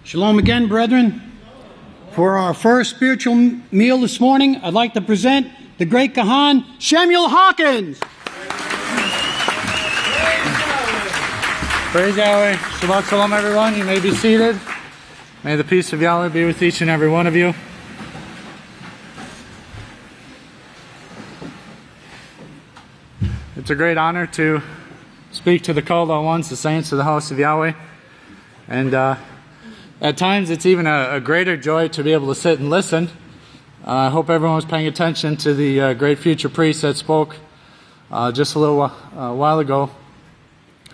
Shalom again, brethren. For our first spiritual meal this morning, I'd like to present the great Kahan, Samuel Hawkins. Praise Yahweh. Shabbat Shalom, everyone. You may be seated. May the peace of Yahweh be with each and every one of you. It's a great honor to speak to the called out ones, the saints of the House of Yahweh. And at times it's even a greater joy to be able to sit and listen. I hope everyone was paying attention to the great future priest that spoke just a little while ago.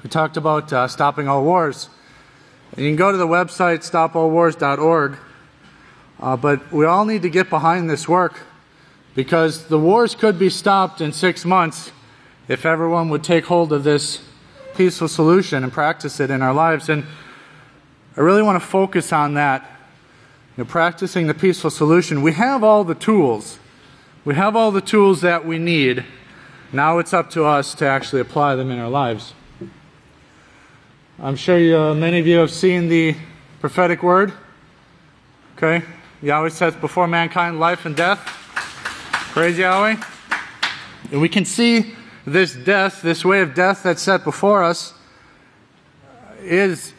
We talked about stopping all wars. And you can go to the website stopallwars.org, but we all need to get behind this work because the wars could be stopped in 6 months if everyone would take hold of this peaceful solution and practice it in our lives. And I really want to focus on that, practicing the peaceful solution. We have all the tools. We have all the tools that we need. Now it's up to us to actually apply them in our lives. I'm sure many of you have seen the prophetic word. Okay? Yahweh sets before mankind life and death. Praise Yahweh. And we can see this death, this way of death that's set before us, is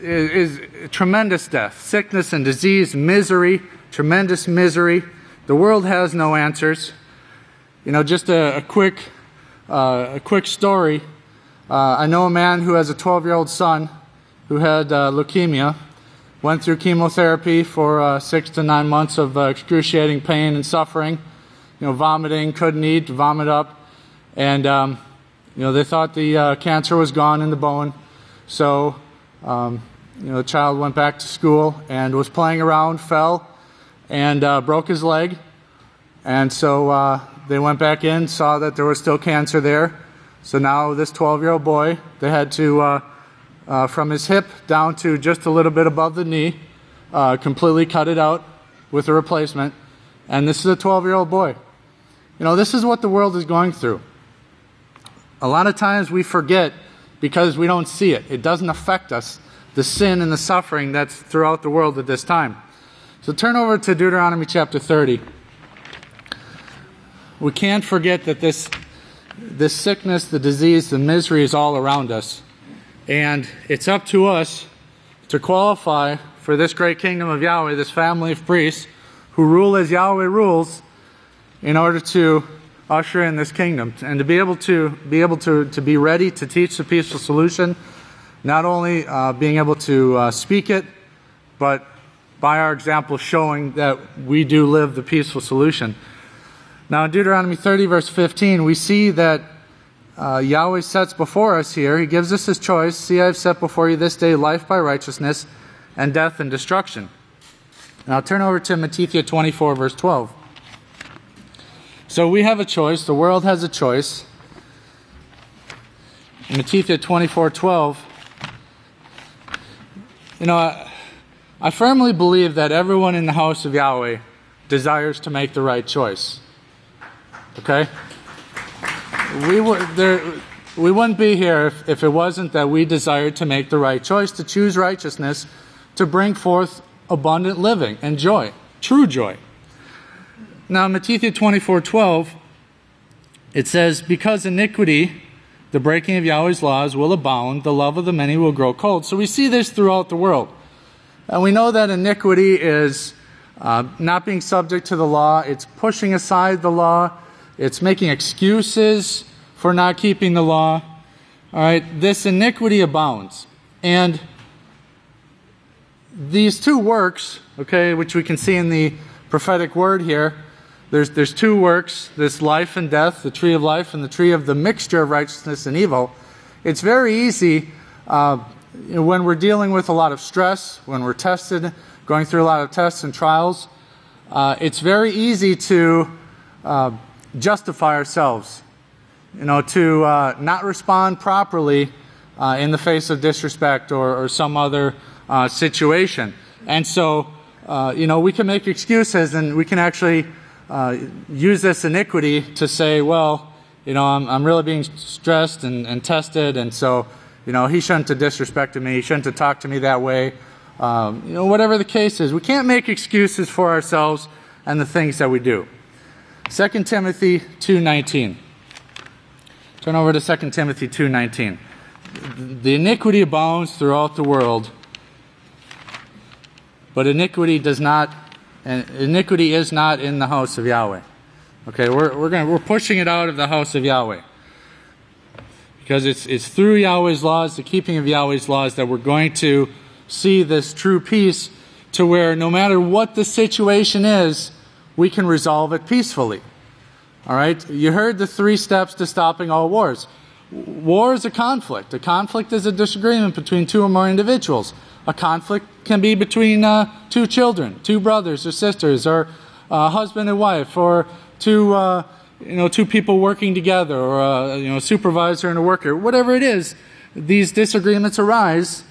tremendous death. Sickness and disease, misery, tremendous misery. The world has no answers. Just a quick story. I know a man who has a 12-year-old son who had leukemia, went through chemotherapy for 6 to 9 months of excruciating pain and suffering, vomiting, couldn't eat, vomit up, and they thought the cancer was gone in the bone. So the child went back to school and was playing around, fell, and broke his leg. And so they went back in, saw that there was still cancer there. So now this 12-year-old boy, they had to, from his hip down to just a little bit above the knee, completely cut it out with a replacement. And this is a 12-year-old boy. This is what the world is going through. A lot of times we forget because we don't see it. It doesn't affect us, the sin and the suffering that's throughout the world at this time. So turn over to Deuteronomy chapter 30. We can't forget that this sickness, the disease, the misery is all around us. And it's up to us to qualify for this great kingdom of Yahweh, this family of priests who rule as Yahweh rules, in order to usher in this kingdom and to be able to be ready to teach the peaceful solution, not only being able to speak it, but by our example showing that we do live the peaceful solution. Now in Deuteronomy 30 verse 15 we see that Yahweh sets before us here, He gives us His choice. See, I have set before you this day life by righteousness and death and destruction. Now turn over to Matthew 24 verse 12. So we have a choice. The world has a choice. In Matthew 24:12, I firmly believe that everyone in the house of Yahweh desires to make the right choice. Okay? We wouldn't be here if it wasn't that we desired to make the right choice, to choose righteousness, to bring forth abundant living and joy, true joy. Now, in Matthew 24:12, it says, because iniquity, the breaking of Yahweh's laws, will abound, the love of the many will grow cold. So we see this throughout the world. And we know that iniquity is not being subject to the law. It's pushing aside the law. It's making excuses for not keeping the law. All right, this iniquity abounds. And these two works, okay, which we can see in the prophetic word here, there's two works, this life and death, the tree of life and the tree of the mixture of righteousness and evil. It's very easy when we're dealing with a lot of stress, when we're tested, going through a lot of tests and trials, it's very easy to justify ourselves, to not respond properly in the face of disrespect or some other situation. And so, we can make excuses and we can actually use this iniquity to say, well, I'm really being stressed and tested, and so, he shouldn't have disrespected me, he shouldn't have talked to me that way, Whatever the case is. We can't make excuses for ourselves and the things that we do. 2 Timothy 2:19. Turn over to 2 Timothy 2:19. The iniquity abounds throughout the world, but iniquity is not in the house of Yahweh. Okay, we're pushing it out of the house of Yahweh. Because it's through Yahweh's laws, the keeping of Yahweh's laws, that we're going to see this true peace, to where no matter what the situation is, we can resolve it peacefully. All right? You heard the 3 steps to stopping all wars. War is a conflict. A conflict is a disagreement between 2 or more individuals. A conflict can be between 2 children, 2 brothers or sisters, or husband and wife, or 2 people working together, or a supervisor and a worker. Whatever it is, these disagreements arise.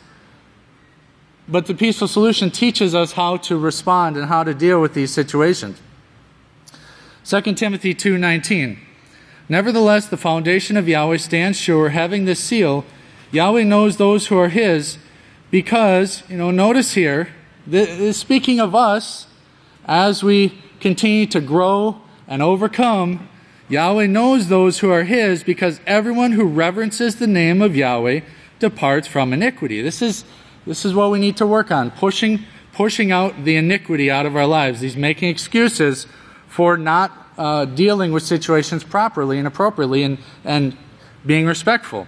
But the peaceful solution teaches us how to respond and how to deal with these situations. 2 Timothy 2:19. Nevertheless, the foundation of Yahweh stands sure, having this seal. Yahweh knows those who are His, because, notice here, speaking of us, as we continue to grow and overcome, Yahweh knows those who are His, because everyone who reverences the name of Yahweh departs from iniquity. This is what we need to work on, pushing out the iniquity out of our lives, these making excuses for not dealing with situations properly and appropriately and being respectful.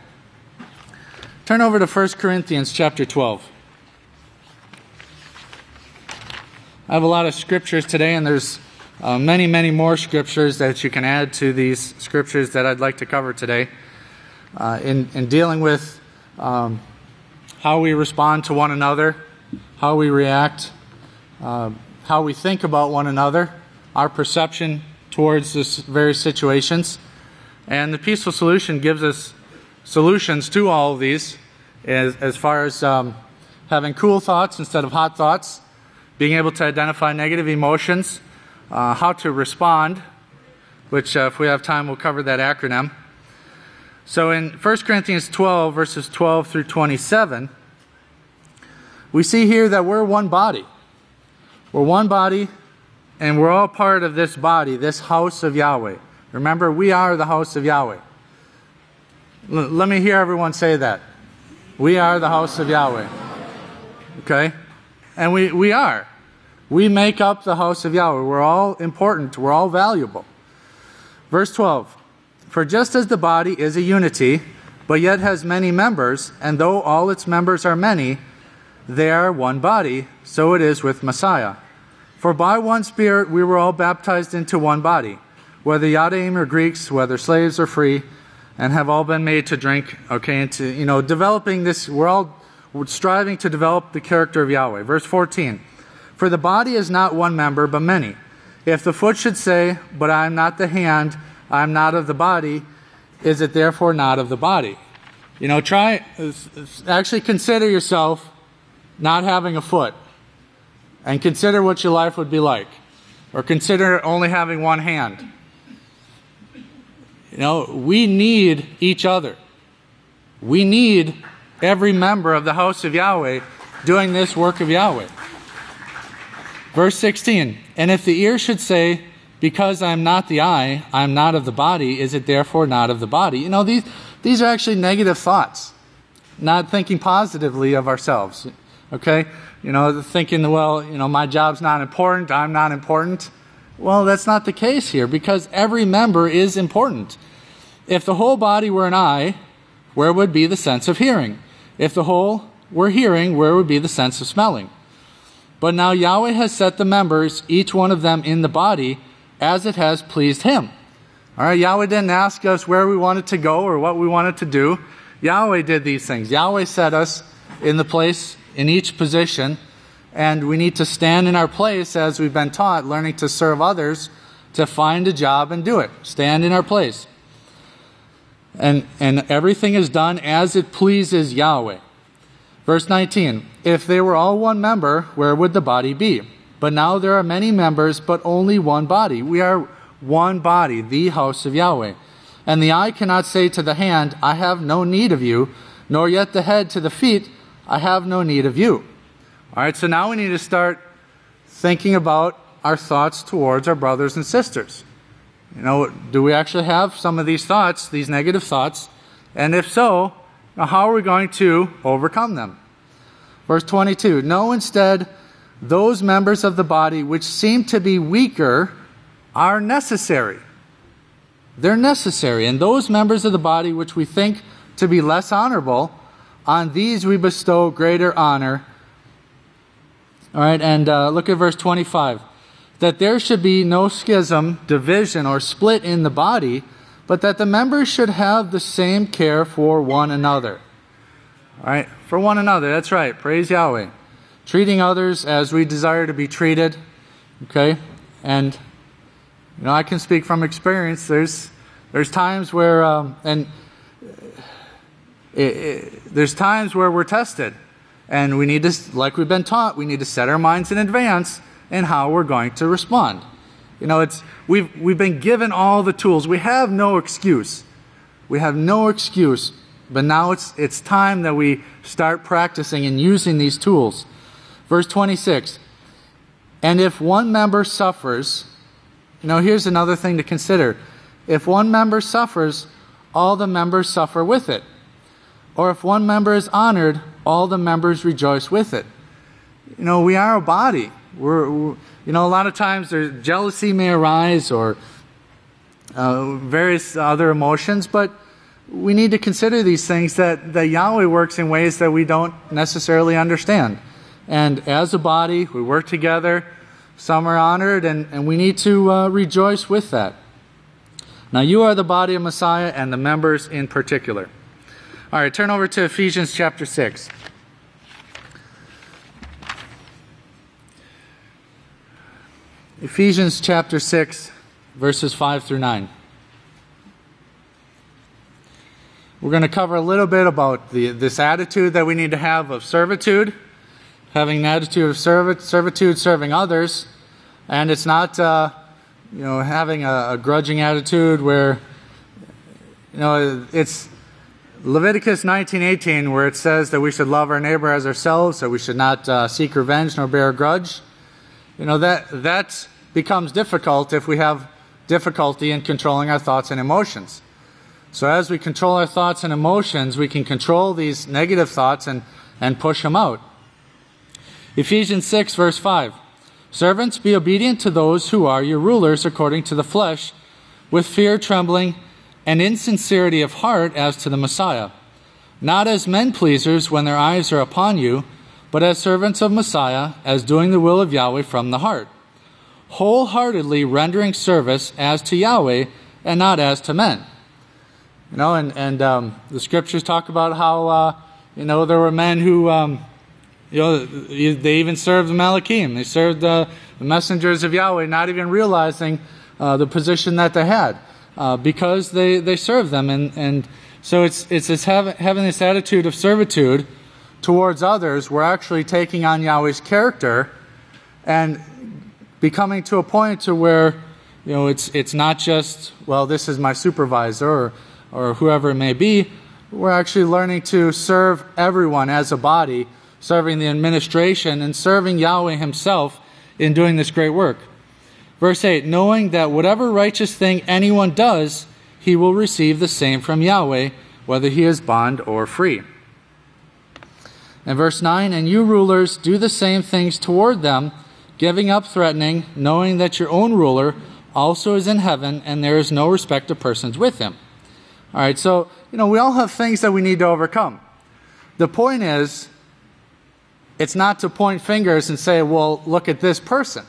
Turn over to 1 Corinthians chapter 12. I have a lot of scriptures today, and there's many, many more scriptures that you can add to these scriptures that I'd like to cover today in dealing with how we respond to one another, how we react, how we think about one another, our perception towards this various situations. And the peaceful solution gives us solutions to all of these, as far as having cool thoughts instead of hot thoughts, being able to identify negative emotions, how to respond, which if we have time we'll cover that acronym. So in 1 Corinthians 12, verses 12 through 27, we see here that we're one body. We're one body, and we're all part of this body, this house of Yahweh. Remember, we are the house of Yahweh. Let me hear everyone say that. We are the house of Yahweh. Okay? And we are. We make up the house of Yahweh. We're all important. We're all valuable. Verse 12. For just as the body is a unity, but yet has many members, and though all its members are many, they are one body, so it is with Messiah. For by one Spirit we were all baptized into one body, whether Yadim or Greeks, whether slaves or free, and have all been made to drink, into, developing this, we're striving to develop the character of Yahweh. Verse 14, for the body is not one member, but many. If the foot should say, but I am not the hand, I am not of the body, is it therefore not of the body? Actually consider yourself not having a foot, and consider what your life would be like. Or consider only having one hand. We need each other. We need every member of the house of Yahweh doing this work of Yahweh. Verse 16, and if the ear should say, because I am not the eye, I am not of the body, is it therefore not of the body? These are actually negative thoughts. Not thinking positively of ourselves. Okay? Thinking, my job's not important, I'm not important. Well, that's not the case here, because every member is important. If the whole body were an eye, where would be the sense of hearing? If the whole were hearing, where would be the sense of smelling? But now Yahweh has set the members, each one of them in the body, as it has pleased Him. All right, Yahweh didn't ask us where we wanted to go or what we wanted to do. Yahweh did these things. Yahweh set us in the place, in each position, and we need to stand in our place as we've been taught, learning to serve others, to find a job and do it. Stand in our place. And everything is done as it pleases Yahweh. Verse 19, if they were all one member, where would the body be? But now there are many members, but only one body. We are one body, the house of Yahweh. And the eye cannot say to the hand, I have no need of you, nor yet the head to the feet, I have no need of you. All right, so now we need to start thinking about our thoughts towards our brothers and sisters. Do we actually have some of these thoughts, these negative thoughts? And if so, how are we going to overcome them? Verse 22, no, instead, those members of the body which seem to be weaker are necessary. They're necessary. And those members of the body which we think to be less honorable, on these we bestow greater honor. All right, and look at verse 25. That there should be no schism, division, or split in the body, but that the members should have the same care for one another. All right, for one another, that's right. Praise Yahweh. Treating others as we desire to be treated. Okay, and I can speak from experience. There's times where there's times where we're tested, and we need to, like we've been taught, we need to set our minds in advance in how we're going to respond. We've been given all the tools. We have no excuse. We have no excuse. But now it's time that we start practicing and using these tools. Verse 26. And if one member suffers, here's another thing to consider. If one member suffers, all the members suffer with it. Or if one member is honored, all the members rejoice with it. We are a body. We're a lot of times there's jealousy may arise or various other emotions, but we need to consider these things that Yahweh works in ways that we don't necessarily understand. And as a body, we work together. Some are honored, and we need to rejoice with that. Now, you are the body of Messiah and the members in particular. All right, turn over to Ephesians chapter 6. Ephesians chapter 6, verses 5 through 9. We're going to cover a little bit about this attitude that we need to have of servitude, having an attitude of servitude, serving others, and it's not, having a grudging attitude where, it's Leviticus 19:18 where it says that we should love our neighbor as ourselves, that we should not seek revenge nor bear a grudge. That becomes difficult if we have difficulty in controlling our thoughts and emotions. So as we control our thoughts and emotions, we can control these negative thoughts and push them out. Ephesians 6, verse 5. Servants, be obedient to those who are your rulers according to the flesh, with fear, trembling, and insincerity of heart as to the Messiah, not as men pleasers when their eyes are upon you, but as servants of Messiah, as doing the will of Yahweh from the heart, wholeheartedly rendering service as to Yahweh and not as to men. The scriptures talk about how, there were men who, they even served the Malachim. They served the messengers of Yahweh, not even realizing the position that they had, because they served them. And so it's this having this attitude of servitude towards others. We're actually taking on Yahweh's character and becoming to a point to where, it's not just, well, this is my supervisor or whoever it may be. We're actually learning to serve everyone as a body, serving the administration and serving Yahweh Himself in doing this great work. Verse 8, knowing that whatever righteous thing anyone does, he will receive the same from Yahweh, whether he is bond or free. And verse 9, and you rulers do the same things toward them, giving up threatening, knowing that your own ruler also is in heaven, and there is no respect of persons with him. All right, so, we all have things that we need to overcome. The point is, it's not to point fingers and say, well, look at this person.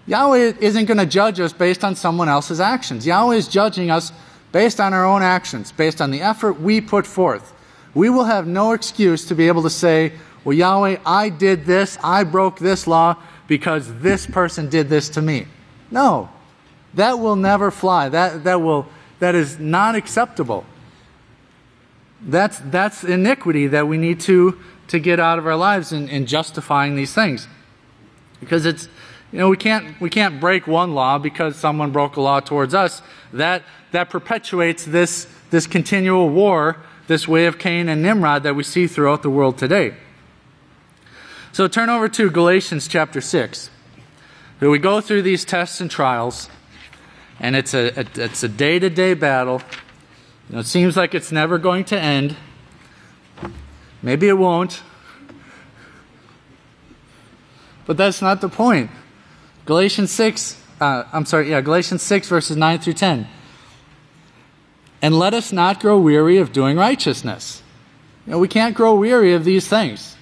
Yahweh isn't going to judge us based on someone else's actions. Yahweh is judging us based on our own actions, based on the effort we put forth. We will have no excuse to be able to say, well, Yahweh, I did this, I broke this law because this person did this to me. No, that will never fly. That is not acceptable. That's iniquity that we need to get out of our lives in justifying these things. Because it's, we can't break one law because someone broke a law towards us. That perpetuates this continual war, this way of Cain and Nimrod that we see throughout the world today. So turn over to Galatians chapter 6. So we go through these tests and trials, and it's a day-to-day battle. It seems like it's never going to end. Maybe it won't. But that's not the point. Galatians 6 verses 9 through 10. And let us not grow weary of doing righteousness. We can't grow weary of these things,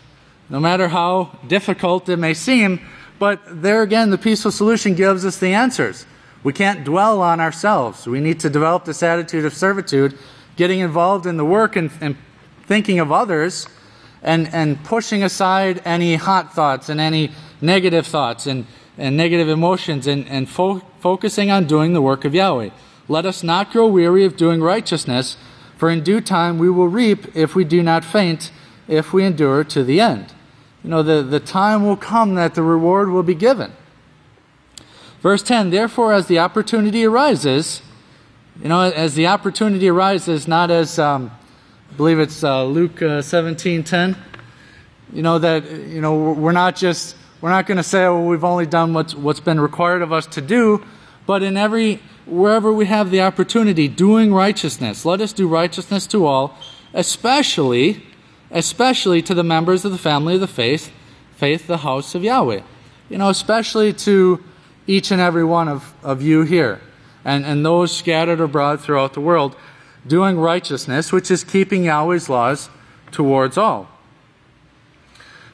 no matter how difficult it may seem. But there again, the peaceful solution gives us the answers. We can't dwell on ourselves. We need to develop this attitude of servitude, getting involved in the work and thinking of others, and pushing aside any hot thoughts and any negative thoughts and negative emotions, and focusing on doing the work of Yahweh. Let us not grow weary of doing righteousness, for in due time we will reap if we do not faint, if we endure to the end. The time will come that the reward will be given. Verse 10, therefore as the opportunity arises, as the opportunity arises, not as, I believe it's Luke 17:10, we're not going to say, oh, we've only done what's been required of us to do, but wherever we have the opportunity, doing righteousness. Let us do righteousness to all, especially to the members of the family of the faith, the house of Yahweh. Especially to each and every one of you here, and those scattered abroad throughout the world, doing righteousness, which is keeping Yahweh's laws towards all.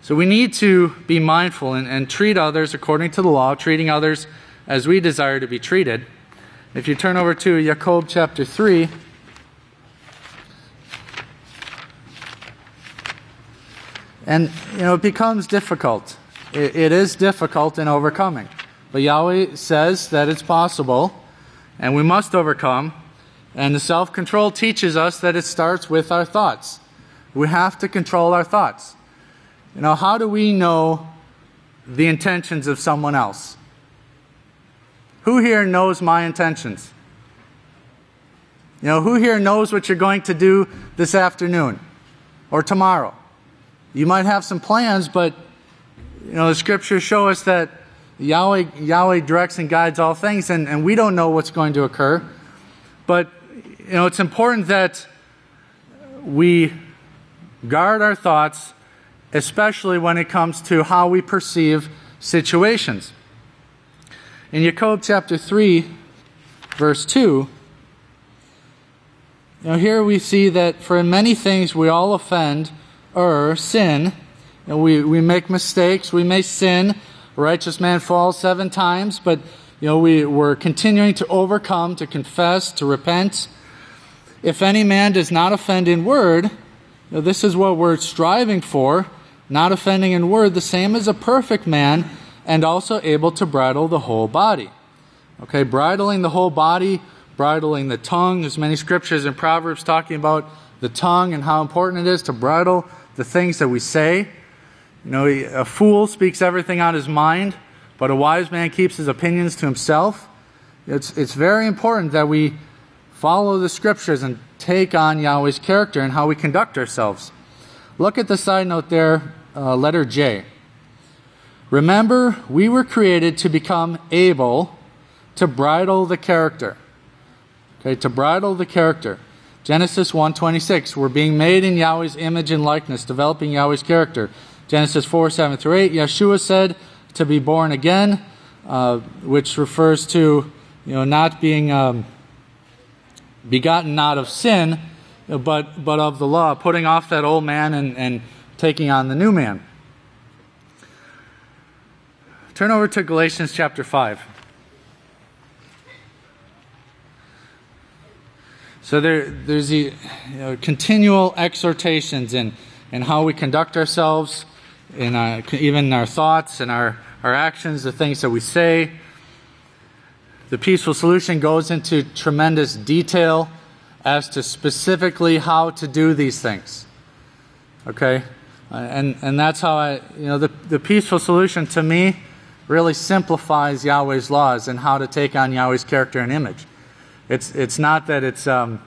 So we need to be mindful and treat others according to the law, treating others as we desire to be treated. If you turn over to Jacob chapter 3, and it becomes difficult. It is difficult in overcoming. But Yahweh says that it's possible, and we must overcome. And the self-control teaches us that it starts with our thoughts. We have to control our thoughts. How do we know the intentions of someone else? Who here knows my intentions? Who here knows what you're going to do this afternoon or tomorrow? You might have some plans, but the scriptures show us that Yahweh directs and guides all things, and we don't know what's going to occur. But it's important that we guard our thoughts, especially when it comes to how we perceive situations. In Jacob chapter 3, verse 2, here we see that for in many things we all offend, sin. We make mistakes, we may sin. A righteous man falls 7 times, but we're continuing to overcome, to confess, to repent. If any man does not offend in word, this is what we're striving for, not offending in word, the same as a perfect man, and also able to bridle the whole body. Okay, bridling the whole body, bridling the tongue. There's many scriptures in Proverbs talking about the tongue and how important it is to bridle the things that we say. A fool speaks everything on his mind, but a wise man keeps his opinions to himself. It's very important that we follow the scriptures and take on Yahweh's character and how we conduct ourselves. Look at the side note there, letter J. Remember, we were created to become able to bridle the character. Okay, to bridle the character. Genesis 1:26, we're being made in Yahweh's image and likeness, developing Yahweh's character. Genesis 4:7-8, Yeshua said to be born again, which refers to not being begotten not of sin, but of the law, putting off that old man and taking on the new man. Turn over to Galatians chapter 5. So there's the continual exhortations in how we conduct ourselves, in even our thoughts and our actions, the things that we say. The peaceful solution goes into tremendous detail as to specifically how to do these things. Okay? And that's how the peaceful solution to me really simplifies Yahweh's laws and how to take on Yahweh's character and image. It's not that it's in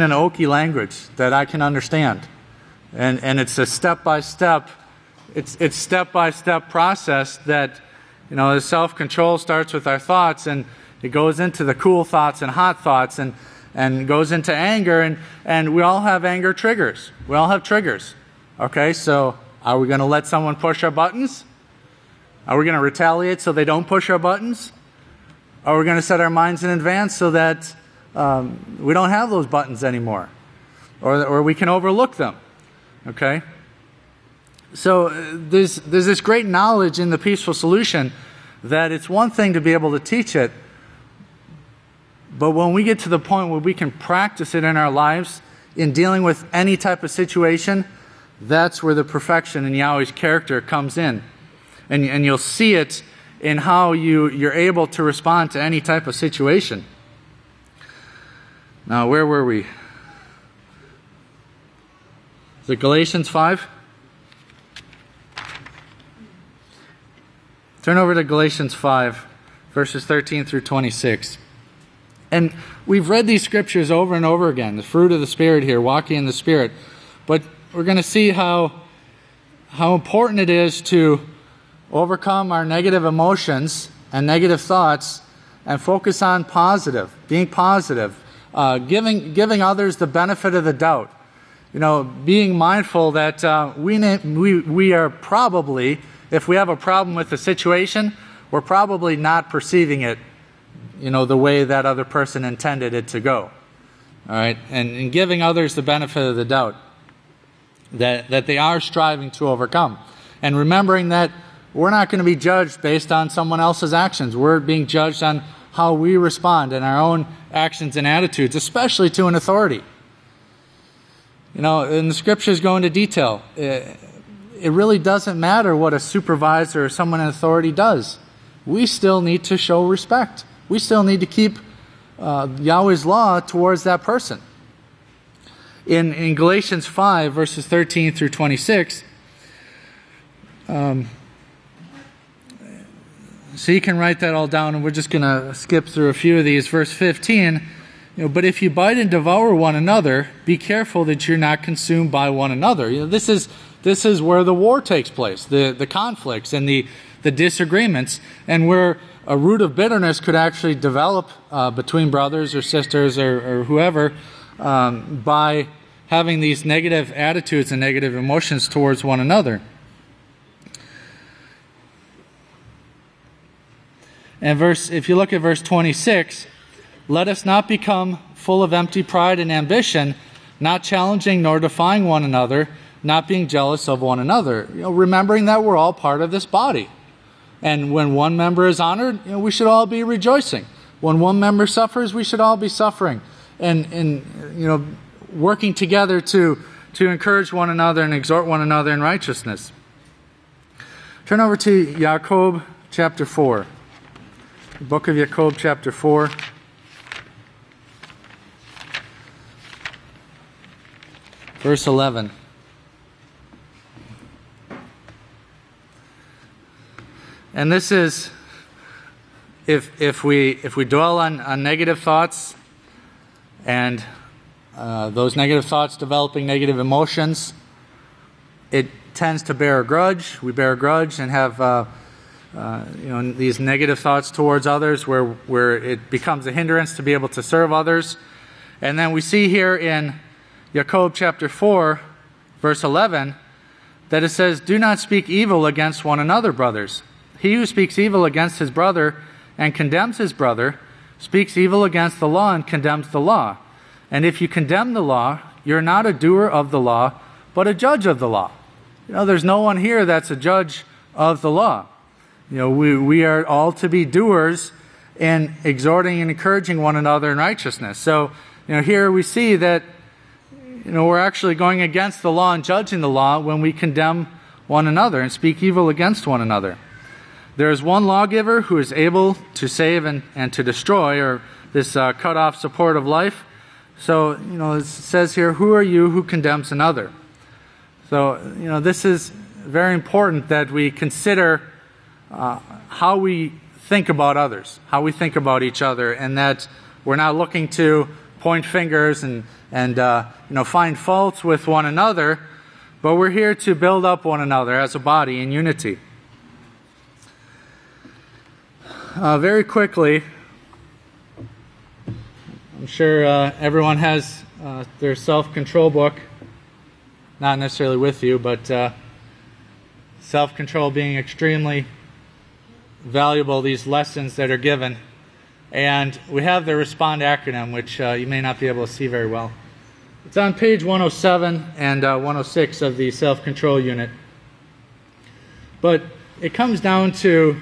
an oaky language that I can understand. And it's a step-by-step, it's step-by-step process that, the self-control starts with our thoughts, and it goes into the cool thoughts and hot thoughts, and goes into anger, and we all have anger triggers. We all have triggers. Okay, so are we going to let someone push our buttons? Are we going to retaliate so they don't push our buttons? Are we going to set our minds in advance so that we don't have those buttons anymore? Or we can overlook them. Okay? So there's this great knowledge in the peaceful solution that it's one thing to be able to teach it, but when we get to the point where we can practice it in our lives, in dealing with any type of situation, that's where the perfection in Yahweh's character comes in. And you'll see it in how you're able to respond to any type of situation. Now, where were we? Is it Galatians 5? Turn over to Galatians 5, verses 13 through 26. And we've read these scriptures over and over again, the fruit of the Spirit here, walking in the Spirit. But we're going to see how important it is to overcome our negative emotions and negative thoughts and focus on positive, being positive, giving others the benefit of the doubt. Being mindful that we are probably, if we have a problem with the situation, we're probably not perceiving it, the way that other person intended it to go. All right, and giving others the benefit of the doubt that they are striving to overcome, and remembering that we're not going to be judged based on someone else's actions. We're being judged on how we respond in our own actions and attitudes, especially to an authority. And the scriptures go into detail. It really doesn't matter what a supervisor or someone in authority does. We still need to show respect. We still need to keep Yahweh's law towards that person. In Galatians 5, verses 13 through 26, so you can write that all down, and we're just going to skip through a few of these. Verse 15, but if you bite and devour one another, be careful that you're not consumed by one another. This is where the war takes place, the conflicts and the disagreements, and where a root of bitterness could actually develop between brothers or sisters or whoever by having these negative attitudes and negative emotions towards one another. And if you look at verse 26, let us not become full of empty pride and ambition, not challenging nor defying one another, not being jealous of one another. Remembering that we're all part of this body. And when one member is honored, we should all be rejoicing. When one member suffers, we should all be suffering. And working together to encourage one another and exhort one another in righteousness. Turn over to Jacob chapter 4. The book of Jacob chapter 4. Verse 11. And this is, if we dwell on negative thoughts, and those negative thoughts developing negative emotions, it tends to bear a grudge. We bear a grudge and have these negative thoughts towards others, where it becomes a hindrance to be able to serve others. And then we see here in Jacob chapter 4, verse 11, that it says, do not speak evil against one another, brothers. He who speaks evil against his brother and condemns his brother speaks evil against the law and condemns the law. And if you condemn the law, you're not a doer of the law, but a judge of the law. There's no one here that's a judge of the law. We are all to be doers in exhorting and encouraging one another in righteousness. So, here we see that we're actually going against the law and judging the law when we condemn one another and speak evil against one another. There is one lawgiver who is able to save and to destroy, or this cut off support of life. So, it says here, who are you who condemns another? So, this is very important that we consider how we think about others, how we think about each other, and that we're not looking to point fingers and find faults with one another, but we're here to build up one another as a body in unity. Very quickly, I'm sure everyone has their self-control book, not necessarily with you, but self-control being extremely valuable, these lessons that are given. And we have the RESPOND acronym, which you may not be able to see very well. It's on page 107 and 106 of the self-control unit. But it comes down to,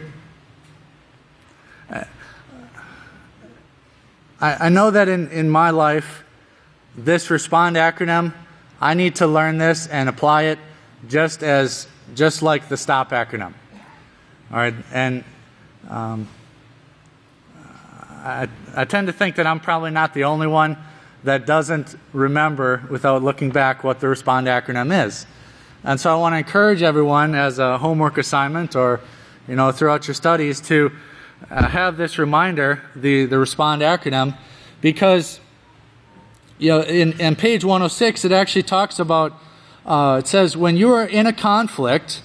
I know that in my life, this RESPOND acronym, I need to learn this and apply it just like the STOP acronym. All right, and I tend to think that I'm probably not the only one that doesn't remember without looking back what the RESPOND acronym is. And so I want to encourage everyone as a homework assignment or throughout your studies to have this reminder, the RESPOND acronym, because in page 106 it actually talks about, it says, when you are in a conflict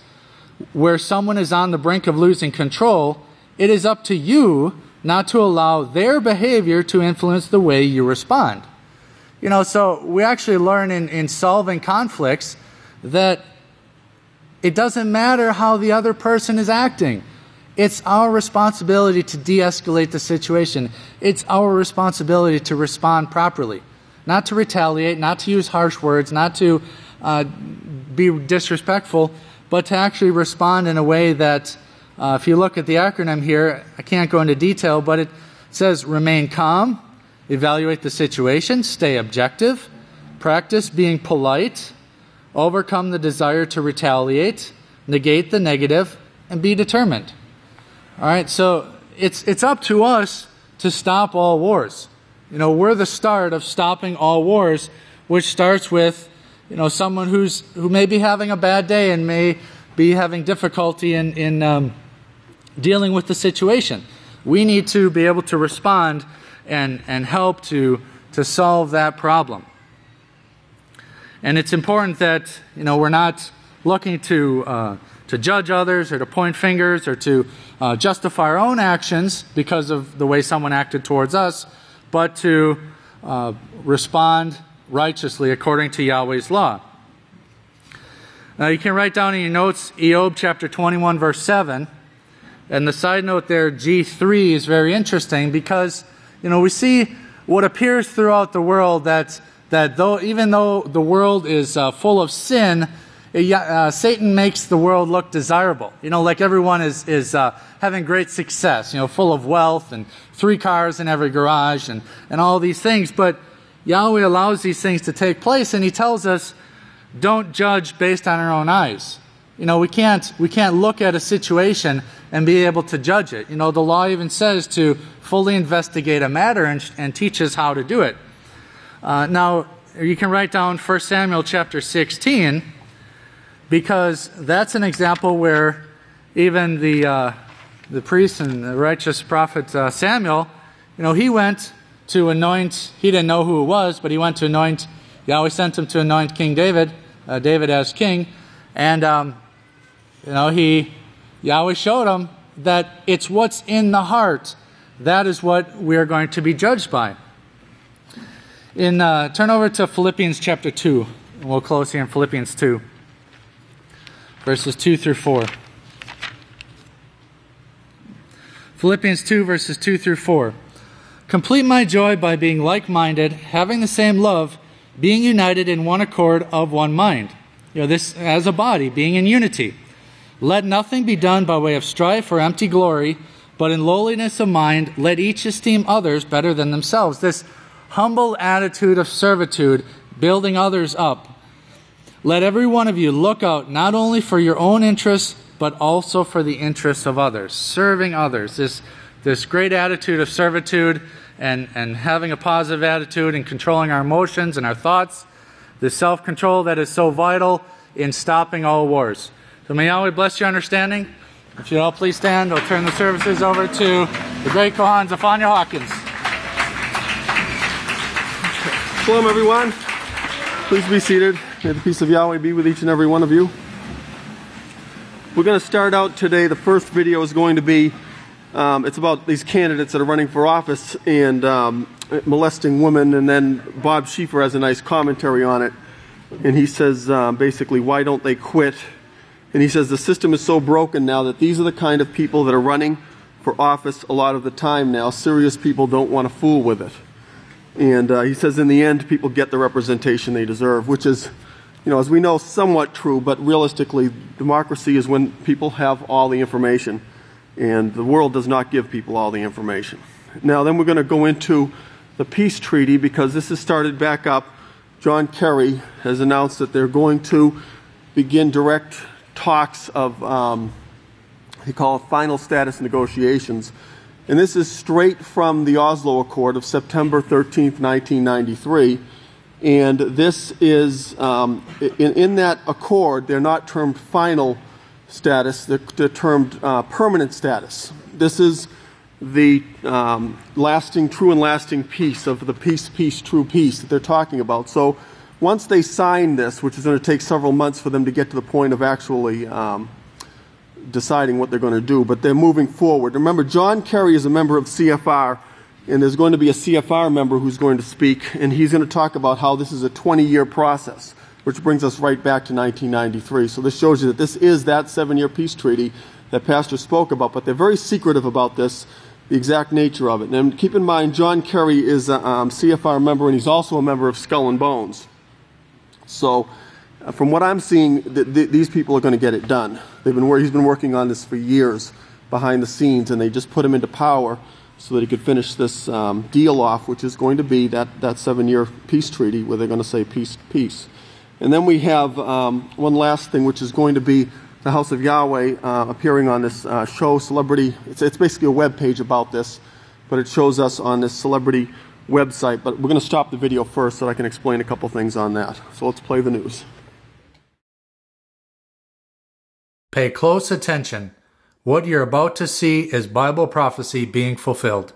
where someone is on the brink of losing control, it is up to you not to allow their behavior to influence the way you respond. So we actually learn in solving conflicts that it doesn't matter how the other person is acting. It's our responsibility to de-escalate the situation. It's our responsibility to respond properly. Not to retaliate, not to use harsh words, not to be disrespectful, but to actually respond in a way that, if you look at the acronym here, I can't go into detail, but it says remain calm, evaluate the situation, stay objective, practice being polite, overcome the desire to retaliate, negate the negative, and be determined. All right, so it's up to us to stop all wars. We're the start of stopping all wars, which starts with someone who may be having a bad day and may be having difficulty in dealing with the situation. We need to be able to respond and help to solve that problem. And it's important that we're not looking to judge others or to point fingers or to justify our own actions because of the way someone acted towards us, but to respond righteously according to Yahweh's law. Now you can write down in your notes Eob chapter 21 verse 7, and the side note there, G3, is very interesting because we see what appears throughout the world that even though the world is full of sin, Satan makes the world look desirable. Like everyone is having great success, full of wealth and 3 cars in every garage and all these things. But Yahweh allows these things to take place, and He tells us, don't judge based on our own eyes. We can't look at a situation and be able to judge it. The law even says to fully investigate a matter and teaches how to do it. Now, you can write down 1 Samuel chapter 16, because that's an example where even the priest and the righteous prophet Samuel, he went to anoint, he didn't know who it was, but he went to anoint, Yahweh sent him to anoint King David as king, and Yahweh showed him that it's what's in the heart, that is what we're going to be judged by. Turn over to Philippians chapter 2, and we'll close here in Philippians 2. Verses 2 through 4. Philippians 2, verses 2 through 4. Complete my joy by being like-minded, having the same love, being united in one accord of one mind. This as a body, being in unity. Let nothing be done by way of strife or empty glory, but in lowliness of mind, let each esteem others better than themselves. This humble attitude of servitude, building others up. Let every one of you look out not only for your own interests, but also for the interests of others, serving others. This great attitude of servitude and having a positive attitude and controlling our emotions and our thoughts, this self-control that is so vital in stopping all wars. So may Yahweh bless your understanding. If you all please stand, I'll turn the services over to the great Kohan Zephaniah Hawkins. Shalom, everyone. Please be seated. May the peace of Yahweh be with each and every one of you. We're going to start out today. The first video is going to be, it's about these candidates that are running for office and molesting women, and then Bob Schieffer has a nice commentary on it. And he says, basically, why don't they quit? And he says the system is so broken now that these are the kind of people that are running for office a lot of the time now. Serious people don't want to fool with it. And he says in the end, people get the representation they deserve, which is, as we know, somewhat true, but realistically, democracy is when people have all the information, and the world does not give people all the information. Now, then we're going to go into the peace treaty, because this has started back up. John Kerry has announced that they're going to begin direct talks of, they call it final status negotiations. And this is straight from the Oslo Accord of September 13th, 1993. And this is, in that accord, they're not termed final status, they're termed permanent status. This is the true and lasting peace of the peace, true peace that they're talking about. So once they sign this, which is going to take several months for them to get to the point of actually deciding what they're going to do, but they're moving forward. Remember, John Kerry is a member of CFR, and there's going to be a CFR member who's going to speak, and he's going to talk about how this is a 20-year process, which brings us right back to 1993. So this shows you that this is that 7-year peace treaty that Pastor spoke about, but they're very secretive about this, the exact nature of it. And keep in mind, John Kerry is a CFR member, and he's also a member of Skull and Bones. So from what I'm seeing, these people are going to get it done. He's been working on this for years behind the scenes, and they just put him into power so that he could finish this deal off, which is going to be that 7-year peace treaty where they're going to say peace, peace. And then we have one last thing, which is going to be the House of Yahweh appearing on this show, Celebrity. It's basically a web page about this, but it shows us on this celebrity website. But we're going to stop the video first so that I can explain a couple things on that. So let's play the news. Pay close attention. What you're about to see is Bible prophecy being fulfilled.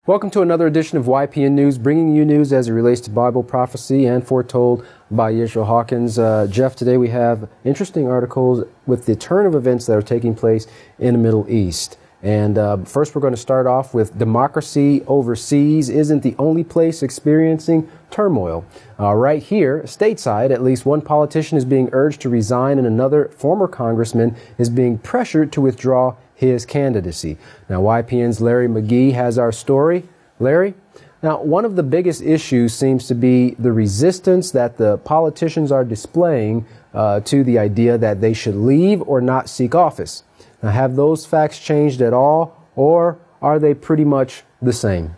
Welcome to another edition of YPN News, bringing you news as it relates to Bible prophecy and foretold by Yisrayl Hawkins. Jeff, today we have interesting articles with the turn of events that are taking place in the Middle East. And first we're going to start off with democracy overseas isn't the only place experiencing turmoil. Right here, stateside, at least one politician is being urged to resign and another former congressman is being pressured to withdraw his candidacy. Now, YPN's Larry McGee has our story. Larry? Now, one of the biggest issues seems to be the resistance that the politicians are displaying to the idea that they should leave or not seek office. Now, have those facts changed at all, or are they pretty much the same?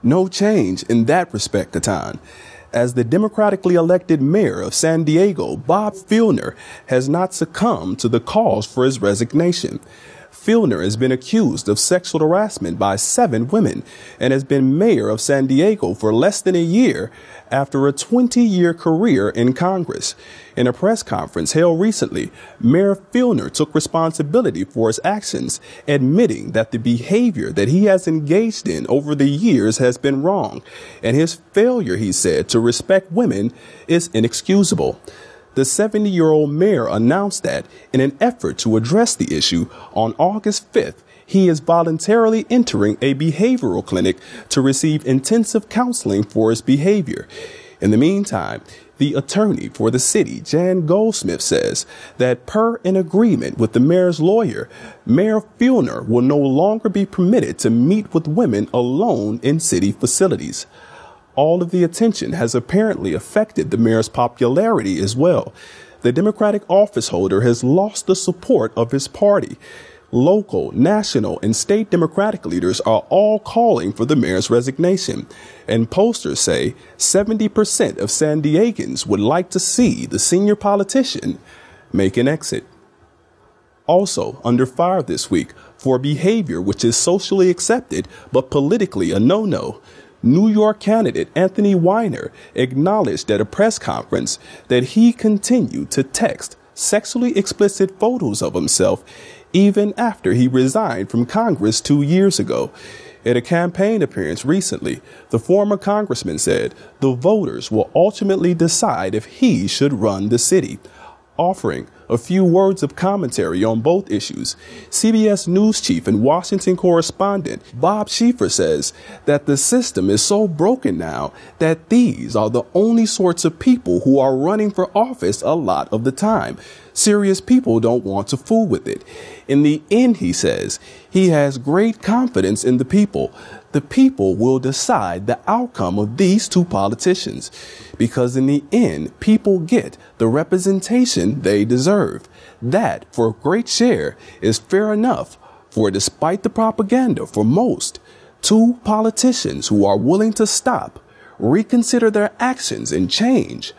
No change in that respect, Katan, as the democratically elected mayor of San Diego, Bob Filner, has not succumbed to the calls for his resignation. Filner has been accused of sexual harassment by 7 women and has been mayor of San Diego for less than a year after a 20-year career in Congress. In a press conference held recently, Mayor Filner took responsibility for his actions, admitting that the behavior that he has engaged in over the years has been wrong, and his failure, he said, to respect women is inexcusable. The 70-year-old mayor announced that, in an effort to address the issue, on August 5th, he is voluntarily entering a behavioral clinic to receive intensive counseling for his behavior. In the meantime, the attorney for the city, Jan Goldsmith, says that per an agreement with the mayor's lawyer, Mayor Filner will no longer be permitted to meet with women alone in city facilities. All of the attention has apparently affected the mayor's popularity as well. The Democratic office holder has lost the support of his party. Local, national, and state Democratic leaders are all calling for the mayor's resignation, and posters say 70% of San Diegans would like to see the senior politician make an exit. Also under fire this week for behavior which is socially accepted but politically a no-no, New York candidate Anthony Weiner acknowledged at a press conference that he continued to text sexually explicit photos of himself even after he resigned from Congress 2 years ago. At a campaign appearance recently, the former congressman said the voters will ultimately decide if he should run the city. Offering a few words of commentary on both issues, CBS News chief and Washington correspondent Bob Schieffer says that the system is so broken now that these are the only sorts of people who are running for office a lot of the time. Serious people don't want to fool with it. In the end, he says, he has great confidence in the people. The people will decide the outcome of these two politicians, because in the end, people get the representation they deserve. That, for a great share, is fair enough, for despite the propaganda for most, two politicians who are willing to stop, reconsider their actions, and change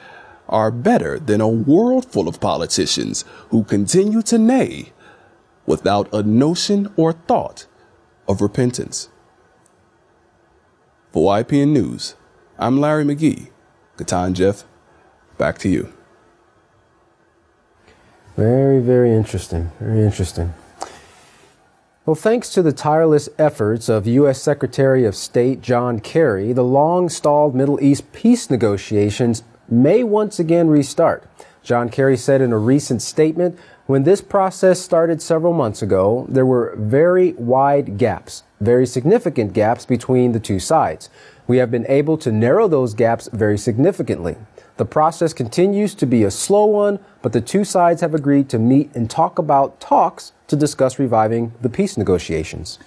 are better than a world full of politicians who continue to neigh without a notion or thought of repentance. For YPN News, I'm Larry McGee. Katan Jeff, back to you. Very, very interesting. Very interesting. Well, thanks to the tireless efforts of U.S. Secretary of State John Kerry, the long-stalled Middle East peace negotiations may once again restart. John Kerry said in a recent statement, when this process started several months ago, there were very wide gaps, very significant gaps between the two sides. We have been able to narrow those gaps very significantly. The process continues to be a slow one, but the two sides have agreed to meet and talk about talks to discuss reviving the peace negotiations.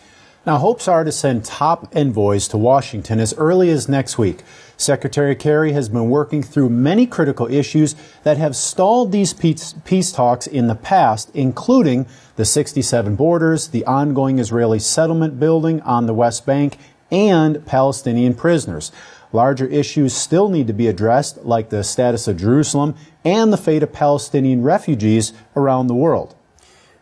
Now, hopes are to send top envoys to Washington as early as next week. Secretary Kerry has been working through many critical issues that have stalled these peace talks in the past, including the 67 borders, the ongoing Israeli settlement building on the West Bank, and Palestinian prisoners. Larger issues still need to be addressed, like the status of Jerusalem and the fate of Palestinian refugees around the world.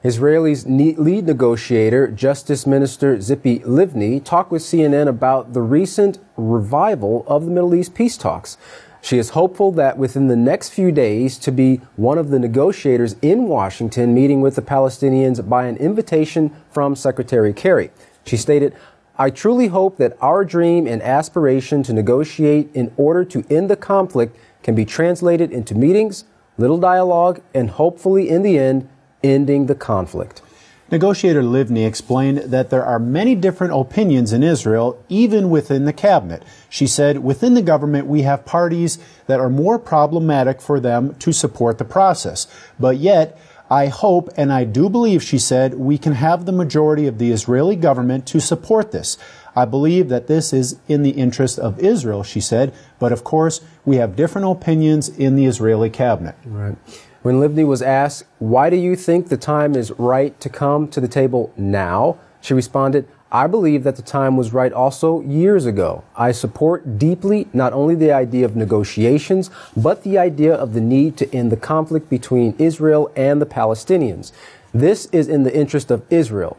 Israel's lead negotiator, Justice Minister Tzipi Livni, talked with CNN about the recent revival of the Middle East peace talks. She is hopeful that within the next few days to be one of the negotiators in Washington meeting with the Palestinians by an invitation from Secretary Kerry. She stated, I truly hope that our dream and aspiration to negotiate in order to end the conflict can be translated into meetings, little dialogue, and hopefully in the end, ending the conflict. Negotiator Livni explained that there are many different opinions in Israel, even within the cabinet. She said, within the government, we have parties that are more problematic for them to support the process. But yet, I hope, and I do believe, she said, we can have the majority of the Israeli government to support this. I believe that this is in the interest of Israel, she said, but of course, we have different opinions in the Israeli cabinet. Right. When Livni was asked, why do you think the time is right to come to the table now? She responded, I believe that the time was right also years ago. I support deeply not only the idea of negotiations, but the idea of the need to end the conflict between Israel and the Palestinians. This is in the interest of Israel.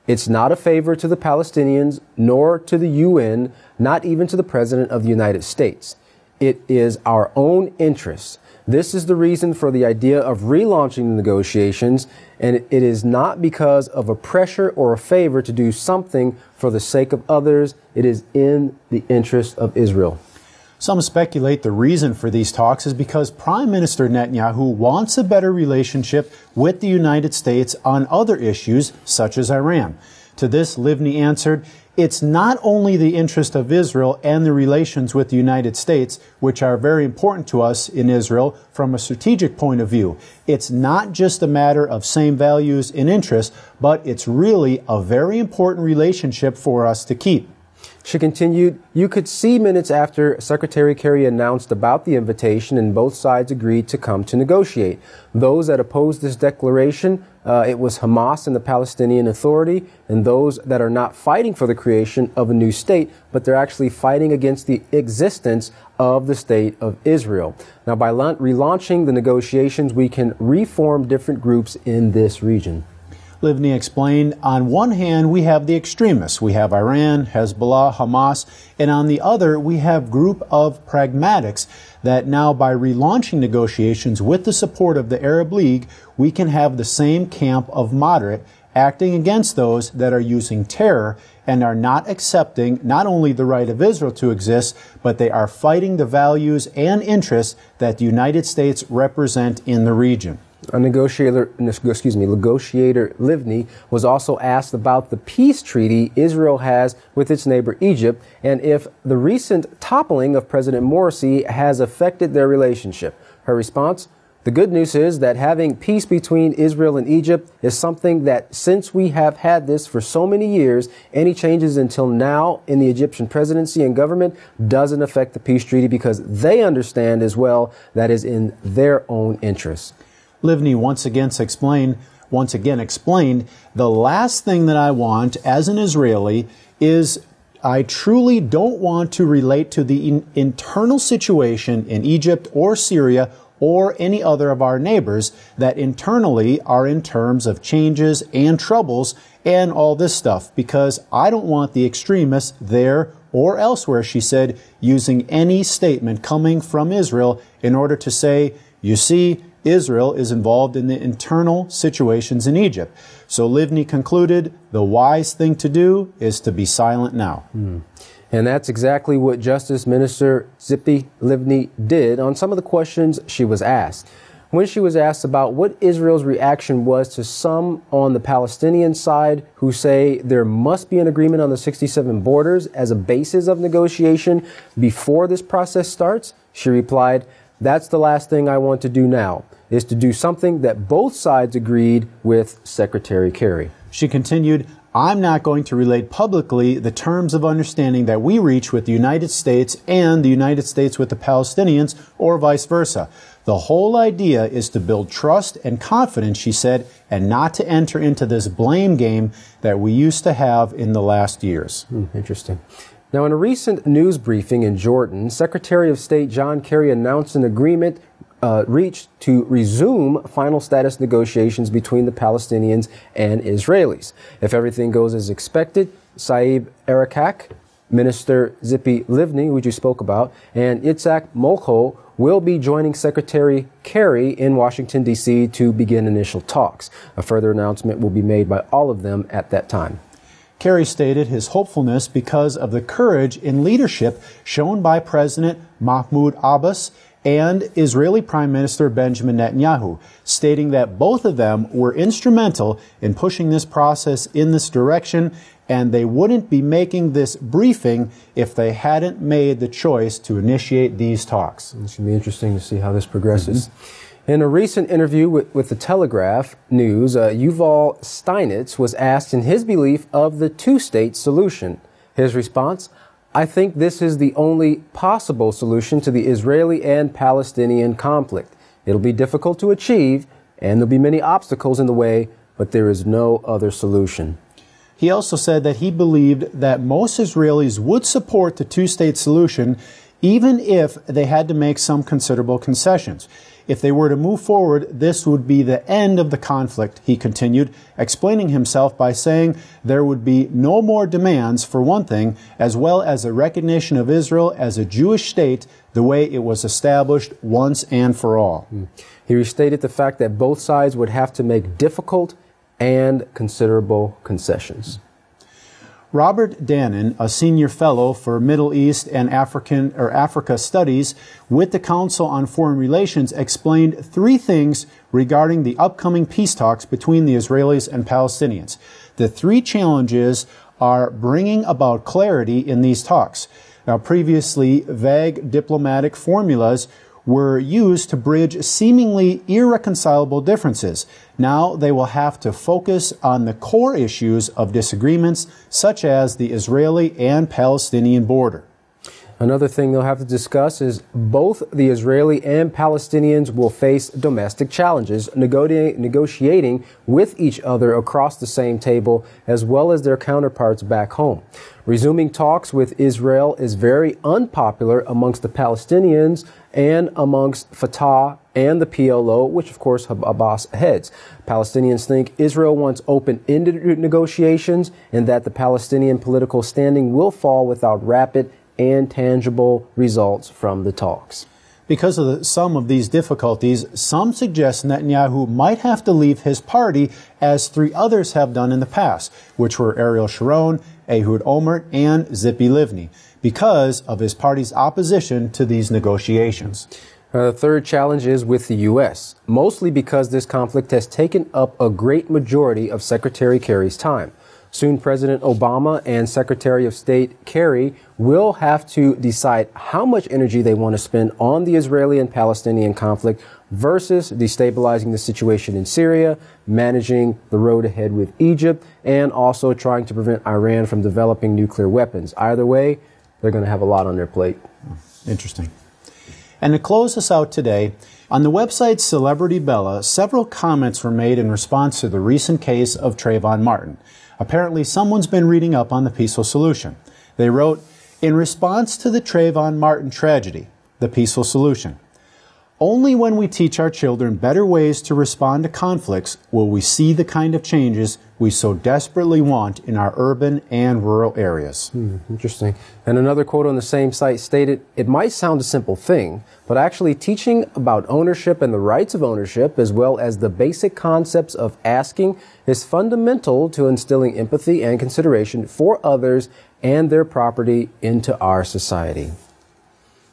It's not a favor to the Palestinians, nor to the UN, not even to the President of the United States. It is our own interest. This is the reason for the idea of relaunching the negotiations, and it is not because of a pressure or a favor to do something for the sake of others. It is in the interest of Israel. Some speculate the reason for these talks is because Prime Minister Netanyahu wants a better relationship with the United States on other issues, such as Iran. To this, Livni answered, it's not only the interest of Israel and the relations with the United States, which are very important to us in Israel from a strategic point of view. It's not just a matter of same values and interests, but it's really a very important relationship for us to keep. She continued, you could see minutes after Secretary Kerry announced about the invitation and both sides agreed to come to negotiate. Those that opposed this declaration it was Hamas and the Palestinian Authority and those that are not fighting for the creation of a new state, but they're actually fighting against the existence of the state of Israel. Now, by relaunching the negotiations, we can reform different groups in this region. Livni explained, on one hand, we have the extremists. We have Iran, Hezbollah, Hamas, and on the other, we have a group of pragmatics that now, by relaunching negotiations with the support of the Arab League, we can have the same camp of moderate acting against those that are using terror and are not accepting not only the right of Israel to exist, but they are fighting the values and interests that the United States represent in the region. Negotiator Livni was also asked about the peace treaty Israel has with its neighbor Egypt and if the recent toppling of President Morsi has affected their relationship. Her response: the good news is that having peace between Israel and Egypt is something that, since we have had this for so many years, any changes until now in the Egyptian presidency and government doesn't affect the peace treaty because they understand as well that is in their own interests. Livni once again explained, the last thing that I want as an Israeli is I truly don't want to relate to the internal situation in Egypt or Syria or any other of our neighbors that internally are in terms of changes and troubles and all this stuff, because I don't want the extremists there or elsewhere, she said, using any statement coming from Israel in order to say, you see, Israel is involved in the internal situations in Egypt. So Livni concluded, the wise thing to do is to be silent now. And that's exactly what Justice Minister Tzipi Livni did on some of the questions she was asked. When she was asked about what Israel's reaction was to some on the Palestinian side who say there must be an agreement on the 67 borders as a basis of negotiation before this process starts, she replied, that's the last thing I want to do now, is to do something that both sides agreed with Secretary Kerry. She continued, I'm not going to relate publicly the terms of understanding that we reach with the United States and the United States with the Palestinians, or vice versa. The whole idea is to build trust and confidence, she said, and not to enter into this blame game that we used to have in the last years. Interesting. Now, in a recent news briefing in Jordan, Secretary of State John Kerry announced an agreement reached to resume final status negotiations between the Palestinians and Israelis. If everything goes as expected, Saeb Erekat, Minister Tzipi Livni, which you spoke about, and Yitzhak Molcho will be joining Secretary Kerry in Washington, D.C. to begin initial talks. A further announcement will be made by all of them at that time. Kerry stated his hopefulness because of the courage and leadership shown by President Mahmoud Abbas and Israeli Prime Minister Benjamin Netanyahu, stating that both of them were instrumental in pushing this process in this direction, and they wouldn't be making this briefing if they hadn't made the choice to initiate these talks. It's going to be interesting to see how this progresses. In a recent interview with the Telegraph News, Yuval Steinitz was asked in his belief of the two-state solution. His response, I think this is the only possible solution to the Israeli and Palestinian conflict. It'll be difficult to achieve, and there'll be many obstacles in the way, but there is no other solution. He also said that he believed that most Israelis would support the two-state solution even if they had to make some considerable concessions. If they were to move forward, this would be the end of the conflict, he continued, explaining himself by saying there would be no more demands, for one thing, as well as a recognition of Israel as a Jewish state the way it was established once and for all. He restated the fact that both sides would have to make difficult and considerable concessions. Robert Dannon, a senior fellow for Middle East and Africa Studies with the Council on Foreign Relations, explained three things regarding the upcoming peace talks between the Israelis and Palestinians. The three challenges are bringing about clarity in these talks. Now, previously, vague diplomatic formulas were used to bridge seemingly irreconcilable differences. Now they will have to focus on the core issues of disagreements, such as the Israeli and Palestinian border. Another thing they'll have to discuss is both the Israeli and Palestinians will face domestic challenges, negotiating with each other across the same table, as well as their counterparts back home. Resuming talks with Israel is very unpopular amongst the Palestinians and amongst Fatah and the PLO, which of course Abbas heads. Palestinians think Israel wants open-ended negotiations and that the Palestinian political standing will fall without rapid and tangible results from the talks. Because of some of these difficulties, some suggest Netanyahu might have to leave his party, as 3 others have done in the past, which were Ariel Sharon, Ehud Olmert, and Tzipi Livni, because of his party's opposition to these negotiations. The third challenge is with the U.S., mostly because this conflict has taken up a great majority of Secretary Kerry's time. Soon President Obama and Secretary of State Kerry will have to decide how much energy they want to spend on the Israeli and Palestinian conflict versus destabilizing the situation in Syria, managing the road ahead with Egypt, and also trying to prevent Iran from developing nuclear weapons. Either way, they're going to have a lot on their plate. Interesting. And to close us out today, on the website Celebrity Bella, several comments were made in response to the recent case of Trayvon Martin. Apparently, someone's been reading up on the peaceful solution. They wrote, in response to the Trayvon Martin tragedy, the peaceful solution. Only when we teach our children better ways to respond to conflicts will we see the kind of changes we so desperately want in our urban and rural areas. Interesting. And another quote on the same site stated, it might sound a simple thing, but actually teaching about ownership and the rights of ownership, as well as the basic concepts of asking, is fundamental to instilling empathy and consideration for others and their property into our society.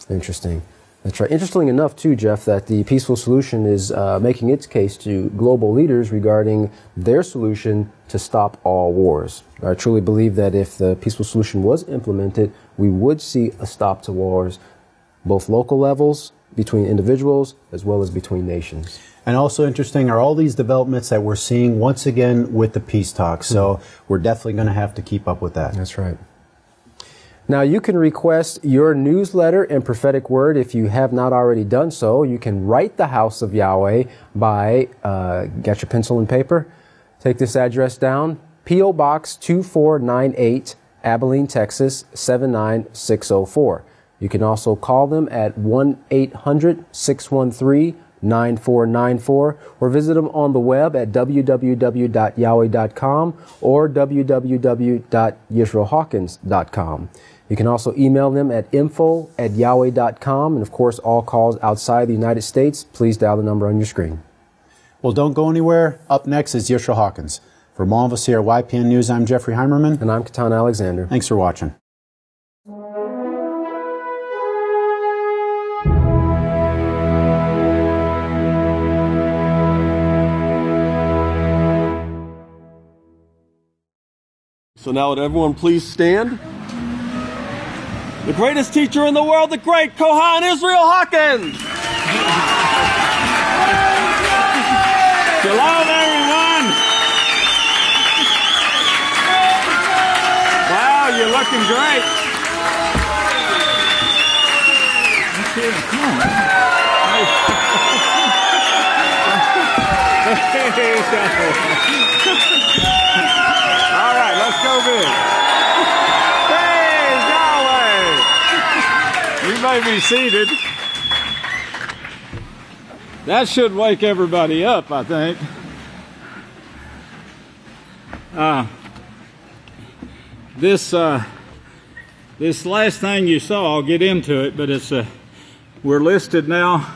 Interesting. That's right. Interestingly enough, too, Jeff, that the peaceful solution is making its case to global leaders regarding their solution to stop all wars. I truly believe that if the peaceful solution was implemented, we would see a stop to wars, both local levels, between individuals, as well as between nations. And also interesting are all these developments that we're seeing once again with the peace talks. So we're definitely going to have to keep up with that. That's right. Now, you can request your newsletter and prophetic word if you have not already done so. You can write the House of Yahweh by, get your pencil and paper, take this address down, P.O. Box 2498, Abilene, Texas 79604. You can also call them at 1-800-613-9494 or visit them on the web at www.yahweh.com or www.yisraelhawkins.com. You can also email them at info@yahweh.com. And of course, all calls outside the United States, please dial the number on your screen. Well, don't go anywhere. Up next is Yisrayl Hawkins. For all of us here at YPN News, I'm Jeffrey Heimerman. And I'm Katan Alexander. Thanks for watching. So now would everyone please stand? The greatest teacher in the world, the great Kohan Yisrayl Hawkins! Shalom, everyone! Wow, you're looking great! All right, let's go big. Praise Yahweh! You may be seated. That should wake everybody up, I think. This last thing you saw, I'll get into it, but it's we're listed now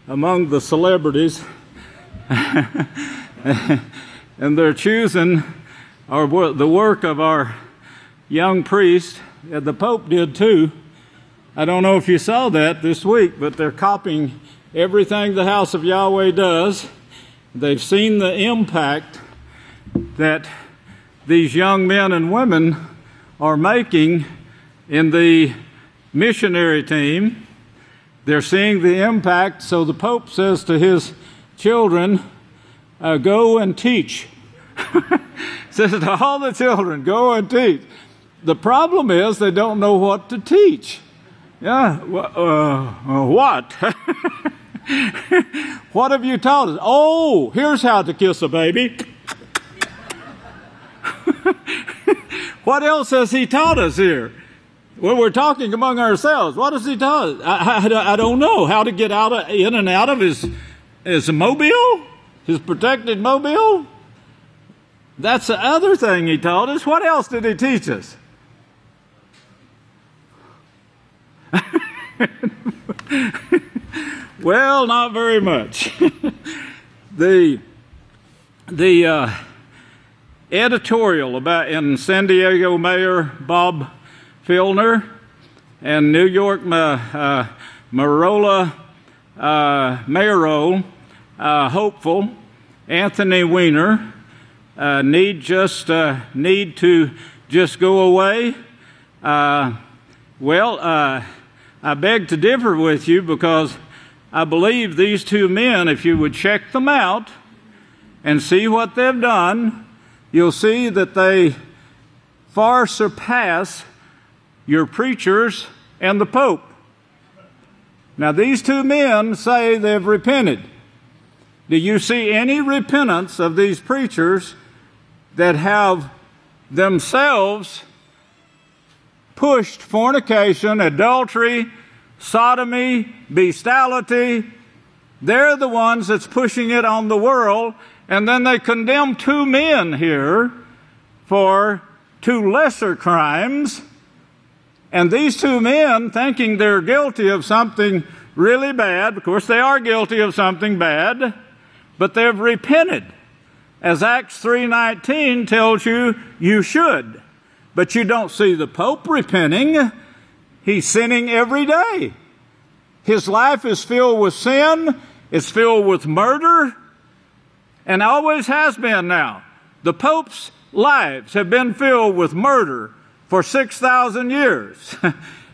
among the celebrities, and they're choosing the work of our young priest. The Pope did too. I don't know if you saw that this week, but they're copying everything the House of Yahweh does. They've seen the impact that these young men and women are making in the missionary team. They're seeing the impact, so the Pope says to his children, go and teach. Says to all the children, go and teach. The problem is they don't know what to teach. Yeah, what? What have you taught us? Oh, here's how to kiss a baby. What else has he taught us here? Well, we're talking among ourselves. What has he taught us? I don't know. How to get in and out of his mobile? His protected mobile? That's the other thing he taught us. What else did he teach us? Well, not very much. The editorial in San Diego Mayor Bob Filner and New York Mayoral hopeful Anthony Weiner need to just go away. I beg to differ with you, because I believe these two men, if you would check them out and see what they've done, you'll see that they far surpass your preachers and the Pope. Now, these two men say they've repented. Do you see any repentance of these preachers that have themselves pushed fornication, adultery, sodomy, bestiality? They're the ones that's pushing it on the world, and then they condemn two men here for two lesser crimes, and these two men, thinking they're guilty of something really bad, of course they are guilty of something bad, but they've repented. As Acts 3:19 tells you, you should. But you don't see the Pope repenting. He's sinning every day. His life is filled with sin. It's filled with murder, and always has been now. The Pope's lives have been filled with murder for 6,000 years.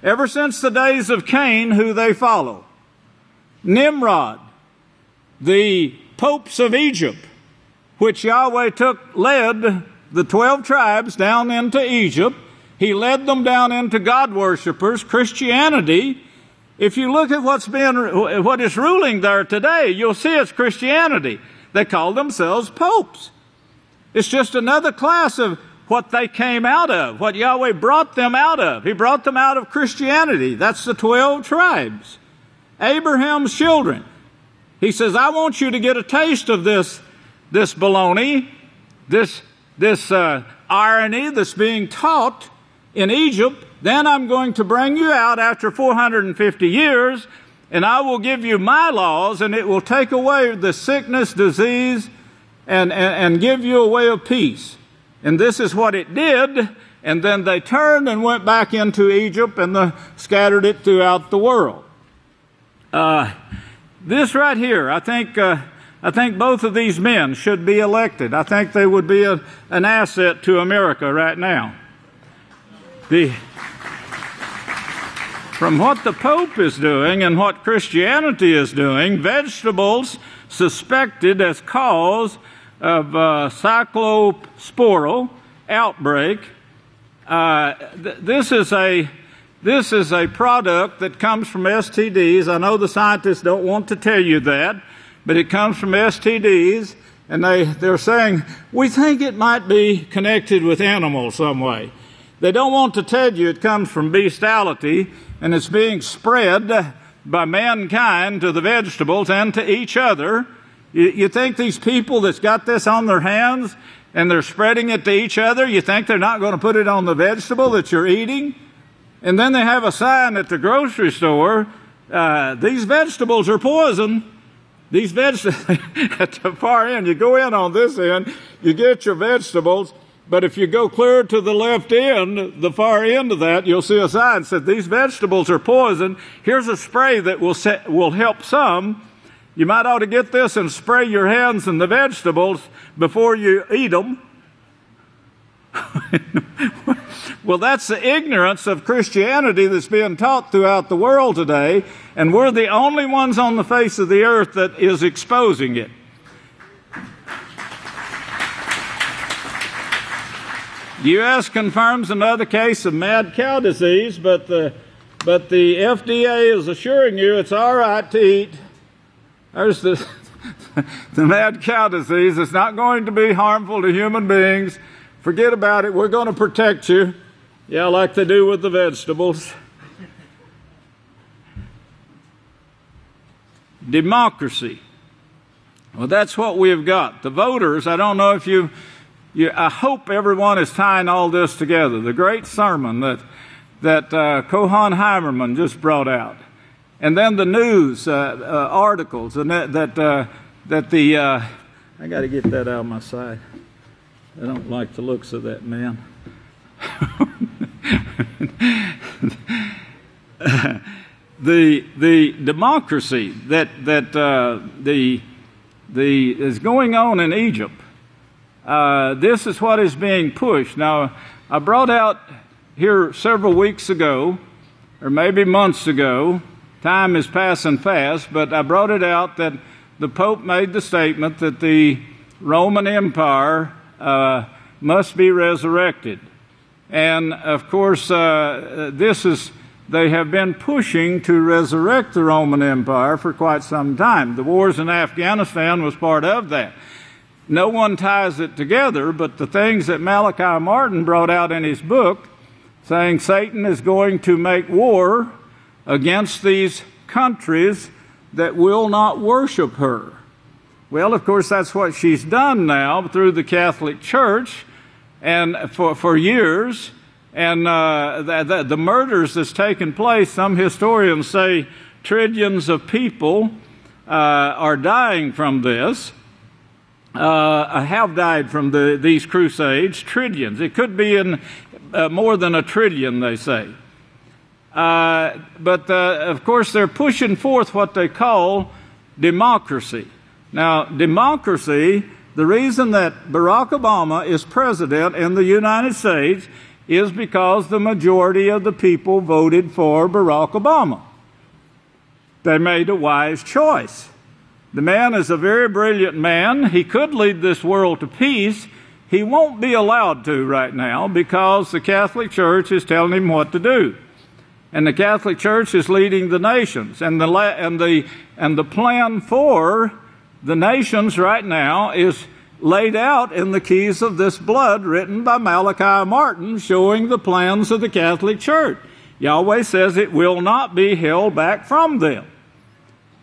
Ever since the days of Cain, who they follow. Nimrod, the popes of Egypt, which Yahweh led the 12 tribes down into Egypt. He led them down into God worshippers, Christianity. If you look at what is ruling there today, you'll see it's Christianity. They call themselves popes. It's just another class of what they came out of, what Yahweh brought them out of. He brought them out of Christianity. That's the 12 tribes. Abraham's children. He says, I want you to get a taste of this baloney, this irony that's being taught in Egypt. Then I'm going to bring you out after 450 years, and I will give you my laws, and it will take away the sickness, disease, and give you a way of peace. And this is what it did. And then they turned and went back into Egypt and scattered it throughout the world. This right here, I think both of these men should be elected. I think they would be an asset to America right now. From what the Pope is doing and what Christianity is doing, vegetables suspected as cause of cyclosporal outbreak. This is a product that comes from STDs. I know the scientists don't want to tell you that, but it comes from STDs, and they're saying, we think it might be connected with animals some way. They don't want to tell you it comes from bestiality, and it's being spread by mankind to the vegetables and to each other. You think these people that's got this on their hands and they're spreading it to each other, you think they're not going to put it on the vegetable that you're eating? And then they have a sign at the grocery store, these vegetables are poison. These vegetables, at the far end, you go in on this end, you get your vegetables, but if you go clear to the left end, the far end of that, you'll see a sign that says, these vegetables are poison. Here's a spray that will help some. You might ought to get this and spray your hands and the vegetables before you eat them. Well, that's the ignorance of Christianity that's being taught throughout the world today, and we're the only ones on the face of the earth that is exposing it. The U.S. confirms another case of mad cow disease, but But the FDA is assuring you it's all right to eat. There's the mad cow disease. It's not going to be harmful to human beings. Forget about it. We're going to protect you. Yeah, like they do with the vegetables. Democracy. Well, that's what we've got. The voters, I don't know if I hope everyone is tying all this together. The great sermon that Kohan Heimerman just brought out. And then the news articles and I got to get that out of my sight. I don't like the looks of that man. The democracy that is going on in Egypt. This is what is being pushed. Now, I brought out here several weeks ago, or maybe months ago. Time is passing fast, but I brought it out that the Pope made the statement that the Roman Empire must be resurrected. And, of course, they have been pushing to resurrect the Roman Empire for quite some time. The wars in Afghanistan was part of that. No one ties it together, but the things that Malachi Martin brought out in his book, saying Satan is going to make war against these countries that will not worship her. Well, of course, that's what she's done now through the Catholic Church and for years. And the murders that's taken place, some historians say trillions of people are dying from this, have died from these crusades, trillions. It could be in more than a trillion, they say. But of course, they're pushing forth what they call democracy. Now, democracy, the reason that Barack Obama is president in the United States is because the majority of the people voted for Barack Obama. They made a wise choice. The man is a very brilliant man. He could lead this world to peace. He won't be allowed to right now because the Catholic Church is telling him what to do. And the Catholic Church is leading the nations. And the plan for the nations right now is laid out in the Keys of This Blood, written by Malachi Martin, showing the plans of the Catholic Church. Yahweh says it will not be held back from them.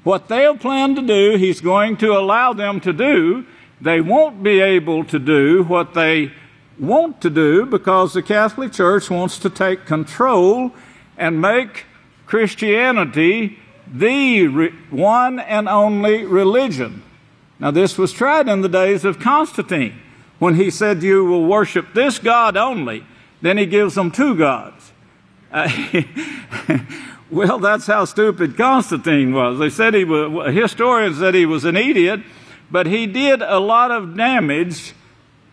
What they have planned to do, He's going to allow them to do. They won't be able to do what they want to do because the Catholic Church wants to take control and make Christianity the one and only religion. Now, this was tried in the days of Constantine, when he said you will worship this God only. Then he gives them two gods. Well, that's how stupid Constantine was. They said historians said he was an idiot, but he did a lot of damage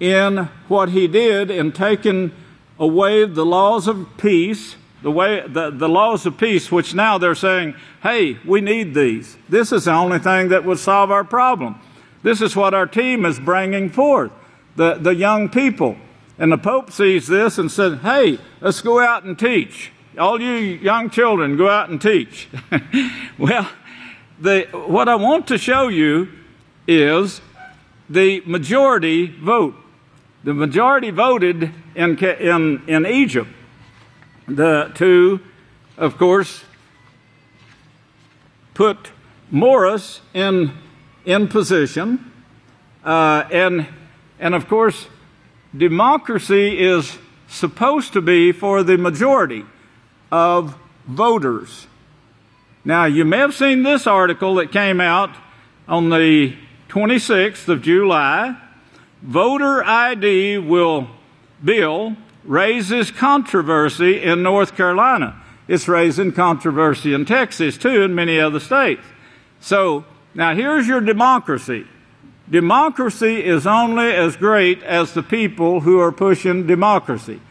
in what he did in taking away the laws of peace, the laws of peace, which now they're saying, hey, we need these. This is the only thing that would solve our problem. This is what our team is bringing forth, the young people. And the Pope sees this and said, hey, let's go out and teach. All you young children, go out and teach. Well, what I want to show you is the majority vote. The majority voted in Egypt to, of course, put Morris in position. And of course, democracy is supposed to be for the majority of voters. Now, you may have seen this article that came out on the 26th of July. Voter ID bill raises controversy in North Carolina. It's raising controversy in Texas, too, and many other states. So, now here's your democracy. Democracy is only as great as the people who are pushing democracy.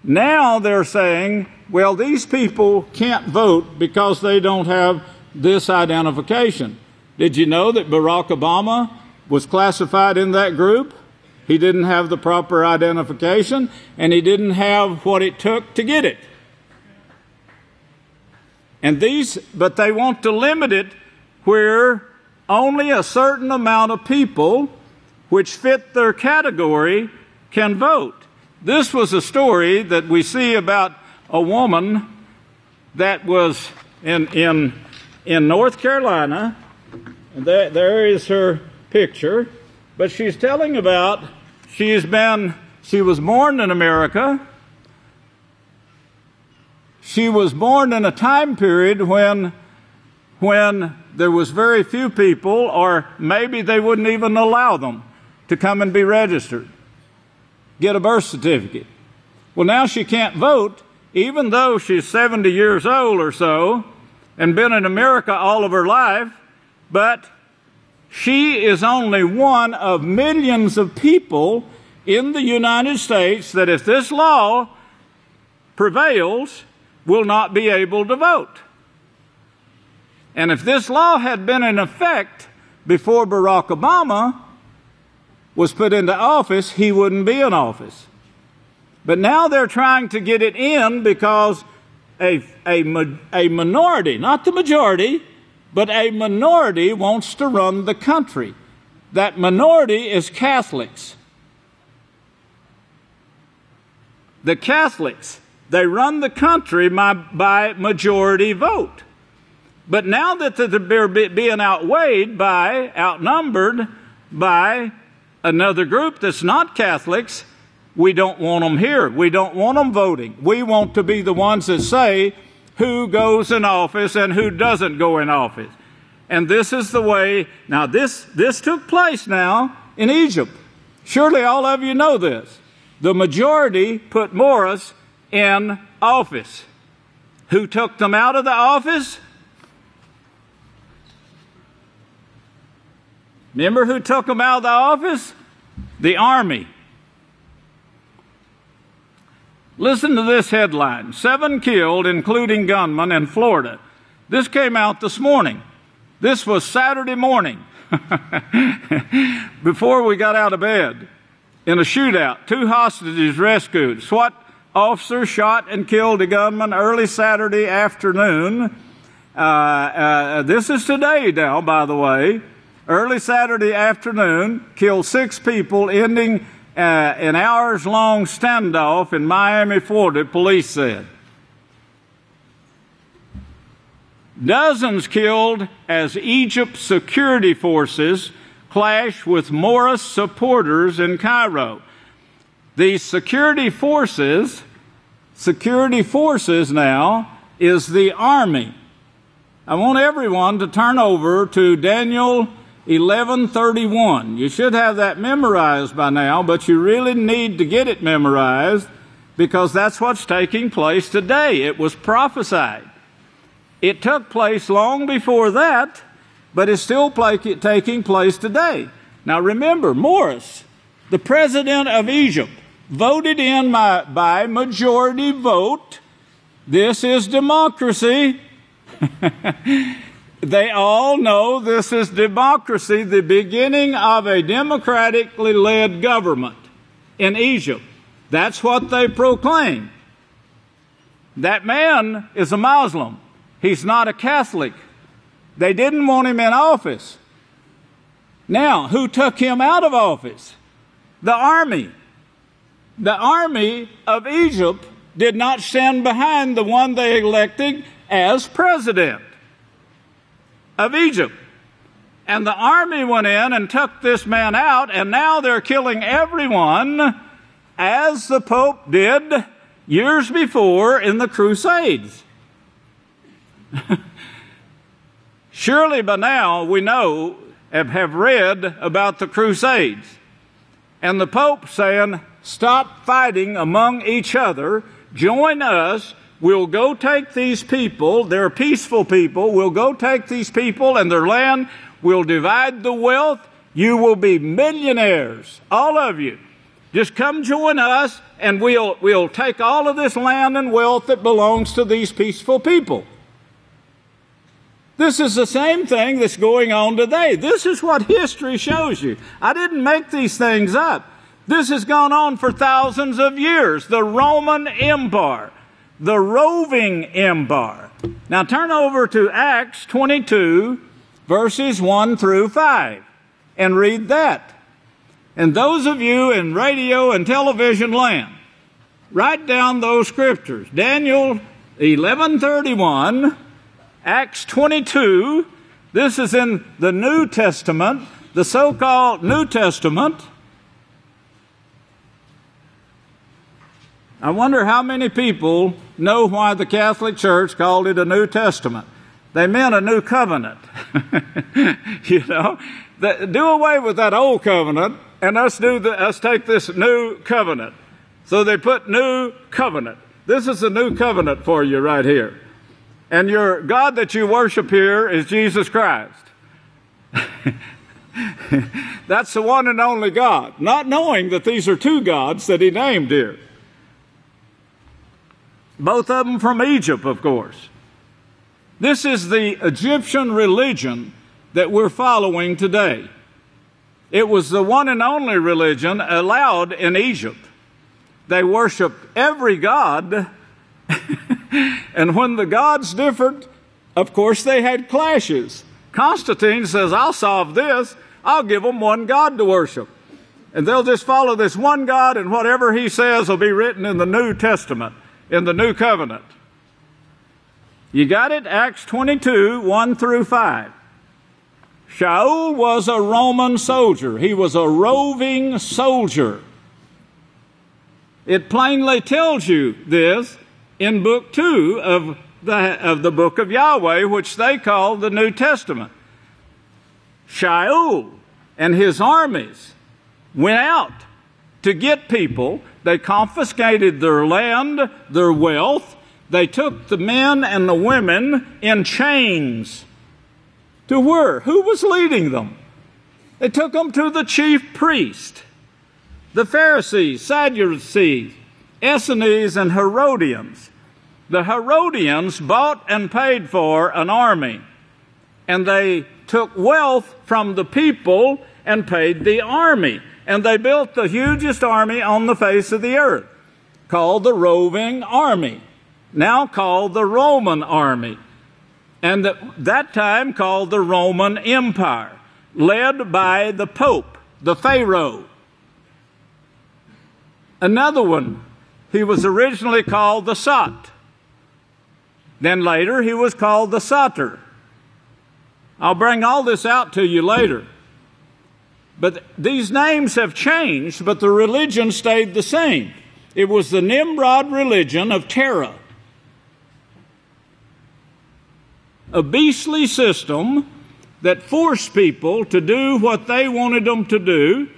Now they're saying, well, these people can't vote because they don't have this identification. Did you know that Barack Obama was classified in that group? He didn't have the proper identification, and he didn't have what it took to get it. But they want to limit it where only a certain amount of people which fit their category can vote. This was a story that we see about a woman that was in North Carolina. And there is her picture. But she's telling about she was born in America. She was born in a time period when there was very few people, or maybe they wouldn't even allow them to come and be registered, get a birth certificate. Well, now she can't vote, even though she's 70 years old or so and been in America all of her life, but she is only one of millions of people in the United States that, if this law prevails, will not be able to vote. And if this law had been in effect before Barack Obama was put into office, he wouldn't be in office. But now they're trying to get it in because a minority, not the majority, but a minority wants to run the country. That minority is Catholics. The Catholics, they run the country by majority vote. But now that they're being outnumbered by another group that's not Catholics, we don't want them here. We don't want them voting. We want to be the ones that say who goes in office and who doesn't go in office. And this is the way. Now, this took place now in Egypt. Surely all of you know this. The majority put Morris in office. Who took them out of the office? Remember who took them out of the office? The army. Listen to this headline. 7 killed, including gunmen, in Florida. This came out this morning. This was Saturday morning, before we got out of bed. In a shootout, 2 hostages rescued. SWAT officer shot and killed a gunman early Saturday afternoon. This is today now, by the way. Early Saturday afternoon, killed 6 people, ending an hours-long standoff in Miami, Florida, police said. Dozens killed as Egypt's security forces clash with Morris supporters in Cairo. These security forces now is the army. I want everyone to turn over to Daniel 11:31. You should have that memorized by now, but you really need to get it memorized because that's what's taking place today. It was prophesied. It took place long before that, but it's still taking place today. Now remember, Morris, the president of Egypt, voted in by majority vote. This is democracy. They all know this is democracy, the beginning of a democratically led government in Egypt. That's what they proclaim. That man is a Muslim. He's not a Catholic. They didn't want him in office. Now, who took him out of office? The army. The army of Egypt did not stand behind the one they elected as president of Egypt. And the army went in and took this man out, and now they're killing everyone as the Pope did years before in the Crusades. Surely by now we know, have read about the Crusades. And the Pope saying, stop fighting among each other, join us. We'll go take these people, they're peaceful people, we'll go take these people and their land, we'll divide the wealth, you will be millionaires, all of you. Just come join us and we'll take all of this land and wealth that belongs to these peaceful people. This is the same thing that's going on today. This is what history shows you. I didn't make these things up. This has gone on for thousands of years. The Roman Empire, the roving empire, Now turn over to Acts 22, verses 1 through 5, and read that. And those of you in radio and television land, write down those scriptures. Daniel 11:31, Acts 22. This is in the New Testament, the so-called New Testament. I wonder how many people know why the Catholic Church called it a New Testament. They meant a new covenant. You know, do away with that old covenant and let's take this new covenant. So they put new covenant. This is a new covenant for you right here. And your God that you worship here is Jesus Christ. That's the one and only God, not knowing that these are two gods that he named here. Both of them from Egypt, of course. This is the Egyptian religion that we're following today. It was the one and only religion allowed in Egypt. They worshiped every god, and when the gods differed, of course they had clashes. Constantine says, I'll solve this. I'll give them one God to worship. And they'll just follow this one God, and whatever he says will be written in the New Testament, in the New Covenant. You got it? Acts 22, 1 through 5. Shaul was a Roman soldier. He was a roving soldier. It plainly tells you this in Book 2 of the Book of Yahweh, which they call the New Testament. Shaul and his armies went out to get people. They confiscated their land, their wealth. They took the men and the women in chains. To where? Who was leading them? They took them to the chief priest, the Pharisees, Sadducees, Essenes, and Herodians. The Herodians bought and paid for an army, and they took wealth from the people and paid the army. And they built the hugest army on the face of the earth, called the roving army, now called the Roman army, and that time called the Roman Empire, led by the Pope, the Pharaoh. Another one, he was originally called the Sot. Then later he was called the Soter. I'll bring all this out to you later. But these names have changed, but the religion stayed the same. It was the Nimrod religion of terror. A beastly system that forced people to do what they wanted them to do,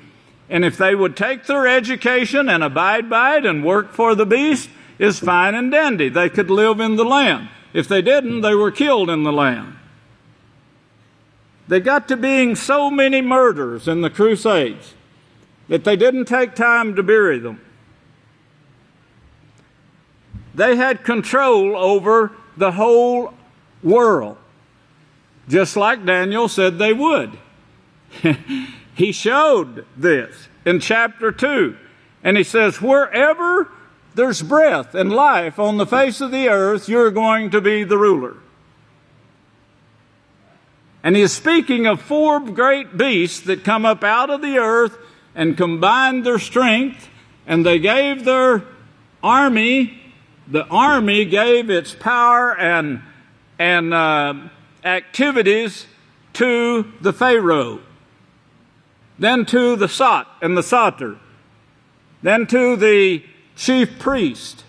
and if they would take their education and abide by it and work for the beast, is fine and dandy. They could live in the land. If they didn't, they were killed in the land. They got to being so many murders in the Crusades that they didn't take time to bury them. They had control over the whole world, just like Daniel said they would. He showed this in chapter 2, and he says, wherever there's breath and life on the face of the earth, you're going to be the ruler. And he is speaking of 4 great beasts that come up out of the earth and combined their strength, and they gave their army, the army gave its power and activities to the Pharaoh, then to the Sot and the Soter, then to the chief priest.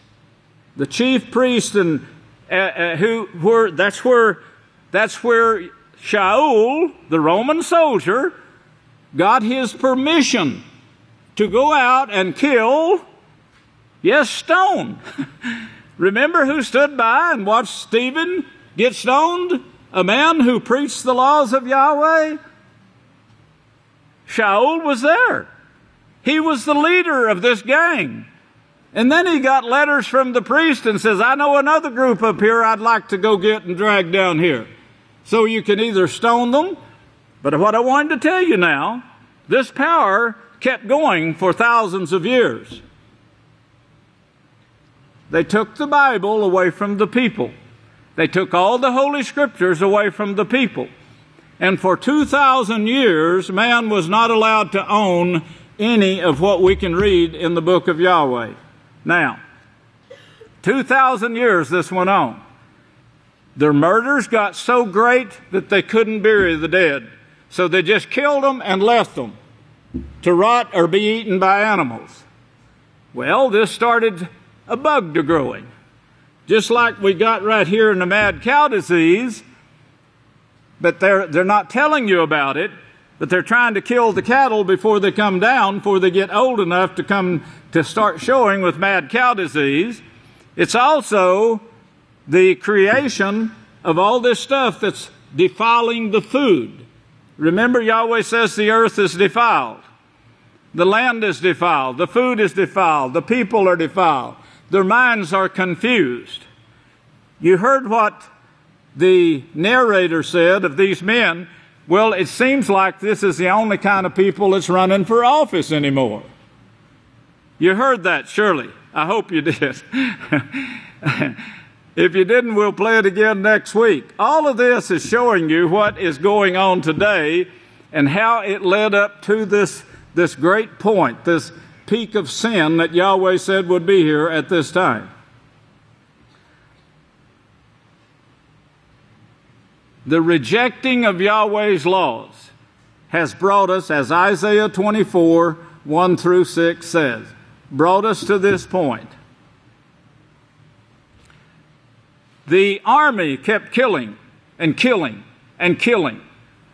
The chief priest and that's where Shaul, the Roman soldier, got his permission to go out and kill, yes, stone. Remember who stood by and watched Stephen get stoned? A man who preached the laws of Yahweh? Shaul was there. He was the leader of this gang. And then he got letters from the priest and says, I know another group up here I'd like to go get and drag down here. So you can either stone them, but what I wanted to tell you now, this power kept going for thousands of years. They took the Bible away from the people. They took all the Holy Scriptures away from the people. And for 2,000 years, man was not allowed to own any of what we can read in the book of Yahweh. Now, 2,000 years this went on. Their murders got so great that they couldn't bury the dead. So they just killed them and left them to rot or be eaten by animals. Well, this started a bug to growing. Just like we got right here in the mad cow disease, but they're not telling you about it, but they're trying to kill the cattle before they come down, before they get old enough to come to start showing with mad cow disease. It's also the creation of all this stuff that's defiling the food. Remember, Yahweh says the earth is defiled. The land is defiled. The food is defiled. The people are defiled. Their minds are confused. You heard what the narrator said of these men. Well, it seems like this is the only kind of people that's running for office anymore. You heard that, surely. I hope you did. If you didn't, we'll play it again next week. All of this is showing you what is going on today and how it led up to this great point, this peak of sin that Yahweh said would be here at this time. The rejecting of Yahweh's laws has brought us, as Isaiah 24, 1 through 6 says, brought us to this point. The army kept killing and killing and killing.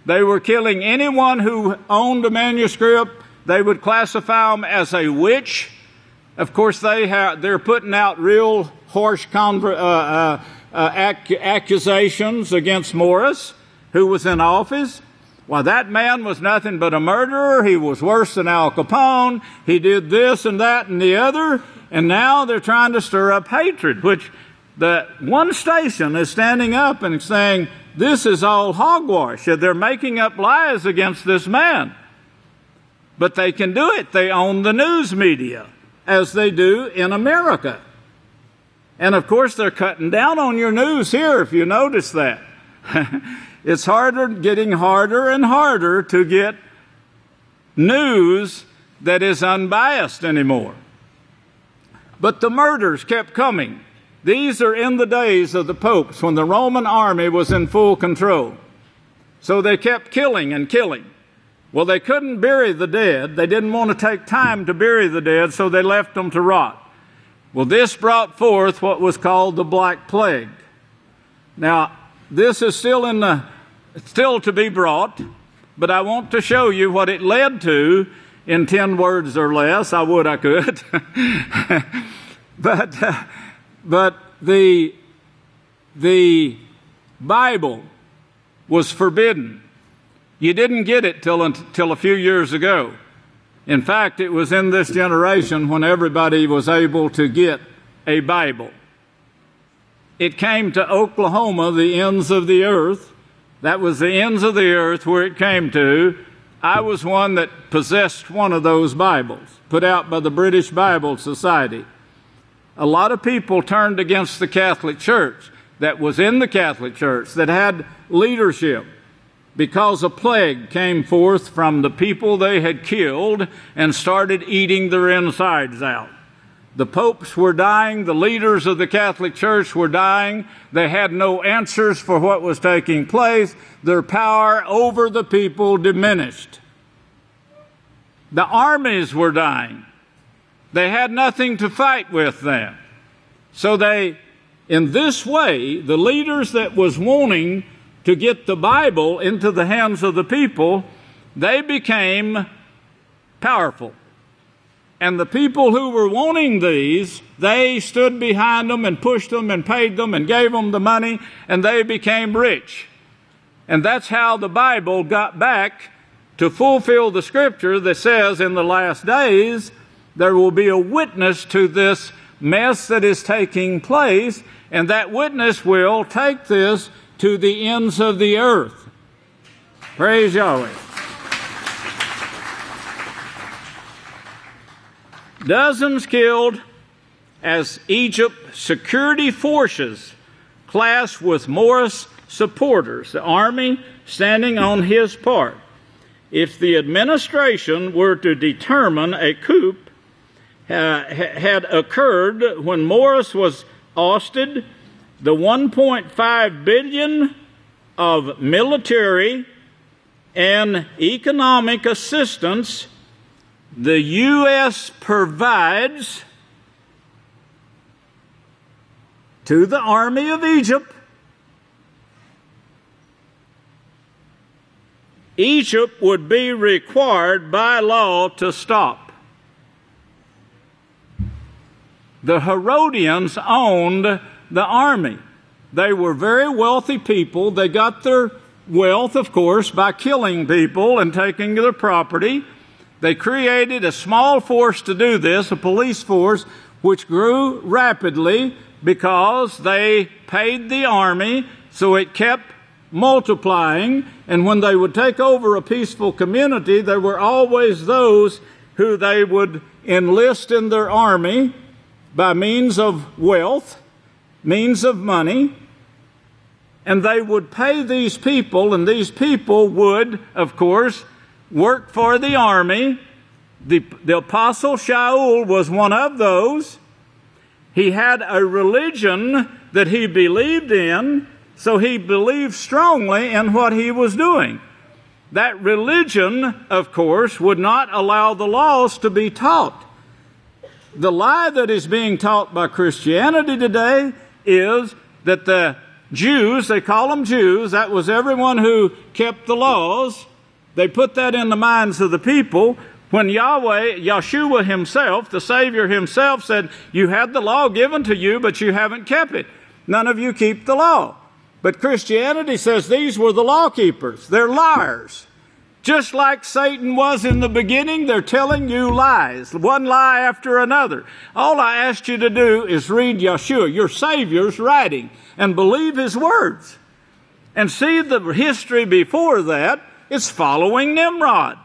They were killing anyone who owned a manuscript. They would classify them as a witch. Of course, they're putting out real harsh accusations against Morris, who was in office. Well, that man was nothing but a murderer. He was worse than Al Capone. He did this and that and the other. And now they're trying to stir up hatred, which the one station is standing up and saying, this is all hogwash. They're making up lies against this man. But they can do it. They own the news media, as they do in America. And of course, they're cutting down on your news here, if you notice that. It's getting harder and harder to get news that is unbiased anymore. But the murders kept coming. These are in the days of the popes when the Roman army was in full control. So they kept killing and killing. Well, they couldn't bury the dead. They didn't want to take time to bury the dead, so they left them to rot. Well, this brought forth what was called the Black Plague. Now, this is still to be brought, but I want to show you what it led to in 10 words or less. I could. But the Bible was forbidden. You didn't get it till a few years ago. In fact, it was in this generation when everybody was able to get a Bible. It came to Oklahoma, the ends of the earth. That was the ends of the earth where it came to. I was one that possessed one of those Bibles, put out by the British Bible Society. A lot of people turned against the Catholic Church that was in the Catholic Church, that had leadership, because a plague came forth from the people they had killed and started eating their insides out. The popes were dying. The leaders of the Catholic Church were dying. They had no answers for what was taking place. Their power over the people diminished. The armies were dying. They had nothing to fight with them. So in this way, the leaders that was wanting to get the Bible into the hands of the people, they became powerful. And the people who were wanting these, they stood behind them and pushed them and paid them and gave them the money, and they became rich. And that's how the Bible got back to fulfill the scripture that says in the last days there will be a witness to this mess that is taking place, and that witness will take this to the ends of the earth. Praise Yahweh. Dozens killed as Egypt security forces class with Morris supporters, the army standing on his part. If the administration were to determine a coup had occurred when Morris was ousted, the $1.5 billion of military and economic assistance the U.S. provides to the army of Egypt, Egypt would be required by law to stop. The Herodians owned the army. They were very wealthy people. They got their wealth, of course, by killing people and taking their property. They created a small force to do this, a police force, which grew rapidly because they paid the army, so it kept multiplying. And when they would take over a peaceful community, there were always those who they would enlist in their army by means of wealth, means of money, and they would pay these people, and these people would, of course, work for the army. The Apostle Shaul was one of those. He had a religion that he believed in, so he believed strongly in what he was doing. That religion, of course, would not allow the laws to be taught. The lie that is being taught by Christianity today is that the Jews, they call them Jews, that was everyone who kept the laws. They put that in the minds of the people. When Yahweh, Yeshua himself, the Savior himself, said, you had the law given to you, but you haven't kept it. None of you keep the law. But Christianity says these were the law keepers. They're liars. Just like Satan was in the beginning, they're telling you lies, one lie after another. All I asked you to do is read Yeshua, your Savior's writing, and believe his words. And see the history before that. It's following Nimrod,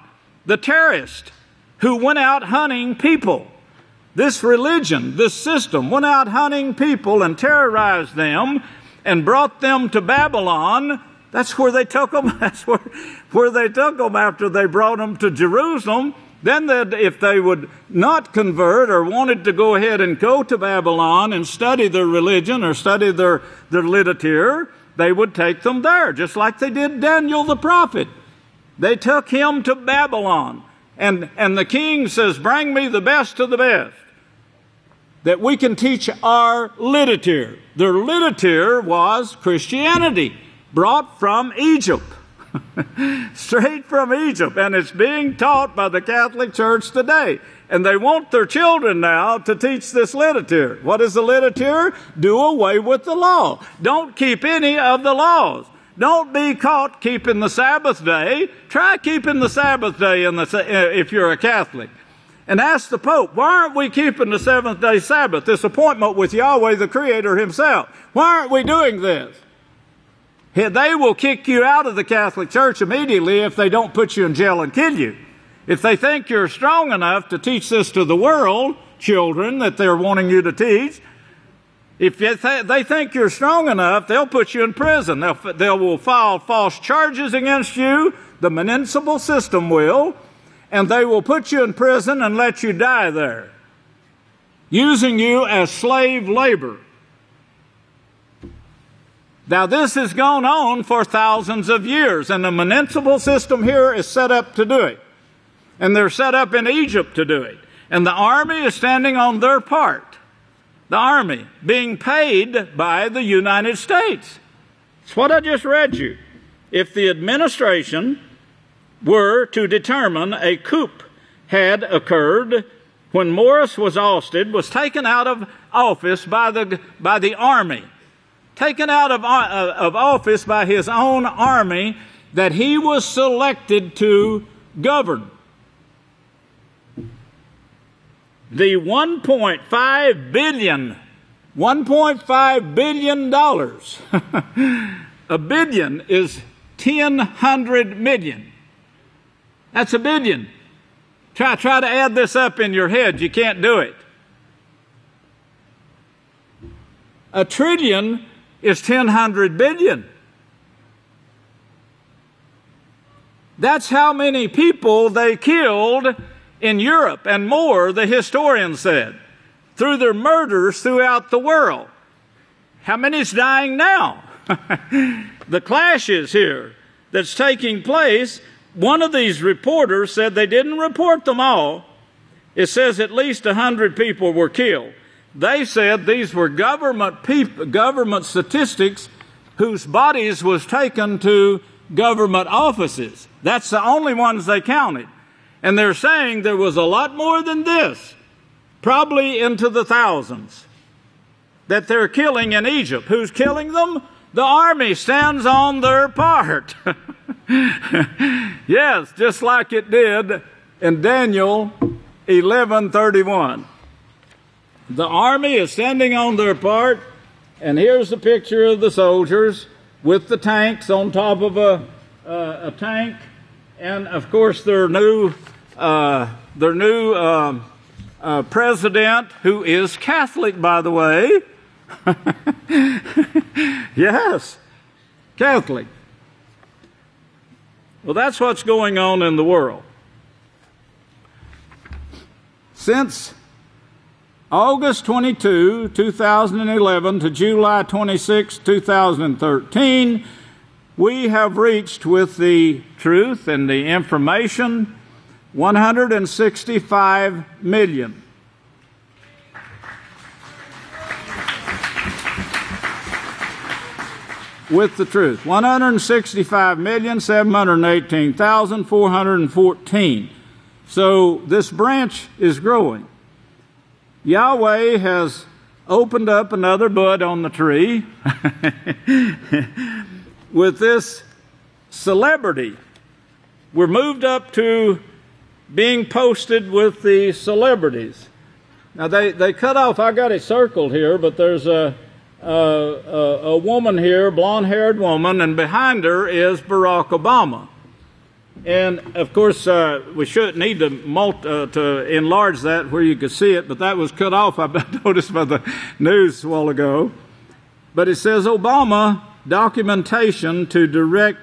the terrorist, who went out hunting people. This religion, this system, went out hunting people and terrorized them and brought them to Babylon. That's where they took them. That's where they took them after they brought them to Jerusalem. Then if they would not convert or wanted to go ahead and go to Babylon and study their religion or study their literature, they would take them there, just like they did Daniel the prophet. They took him to Babylon. And the king says, bring me the best of the best, that we can teach our literature. Their literature was Christianity, brought from Egypt, straight from Egypt, and it's being taught by the Catholic Church today. And they want their children now to teach this literature. What is the literature? Do away with the law. Don't keep any of the laws. Don't be caught keeping the Sabbath day. Try keeping the Sabbath day if you're a Catholic. And ask the Pope, why aren't we keeping the seventh-day Sabbath, this appointment with Yahweh, the Creator himself? Why aren't we doing this? They will kick you out of the Catholic Church immediately if they don't put you in jail and kill you. If they think you're strong enough to teach this to the world, children, that they're wanting you to teach, if they think you're strong enough, they'll put you in prison. They will file false charges against you, the municipal system will, and they will put you in prison and let you die there, using you as slave labor. Now, this has gone on for thousands of years, and the municipal system here is set up to do it. And they're set up in Egypt to do it. And the army is standing on their part. The army being paid by the United States. It's what I just read you. If the administration were to determine a coup had occurred when Morris was ousted, was taken out of office by the army, taken out of office by his own army that he was selected to govern. The $1.5 billion, a billion is 1,000 million. That's a billion. Try to add this up in your head. You can't do it. $1 trillion is 100 billion. That's how many people they killed in Europe, and more, the historian said, through their murders throughout the world. How many's dying now? The clashes here that's taking place, one of these reporters said they didn't report them all. It says at least 100 people were killed. They said these were government statistics whose bodies was taken to government offices. That's the only ones they counted. And they're saying there was a lot more than this, probably into the thousands, that they're killing in Egypt. Who's killing them? The army stands on their part. Yes, just like it did in Daniel 11:31. The army is standing on their part, and here's a picture of the soldiers with the tanks on top of a tank, and of course their new president, who is Catholic, by the way. Yes, Catholic. Well, that's what's going on in the world. Since August 22, 2011 to July 26, 2013, we have reached with the truth and the information 165 million. With the truth, 165,718,414. So this branch is growing. Yahweh has opened up another bud on the tree with this celebrity. We're moved up to being posted with the celebrities. Now they cut off, I got it circled here, but there's a woman here, blonde-haired woman, and behind her is Barack Obama. And of course, we shouldn't need to enlarge that where you could see it, but that was cut off, I noticed by the news a while ago. But it says Obama documentation to direct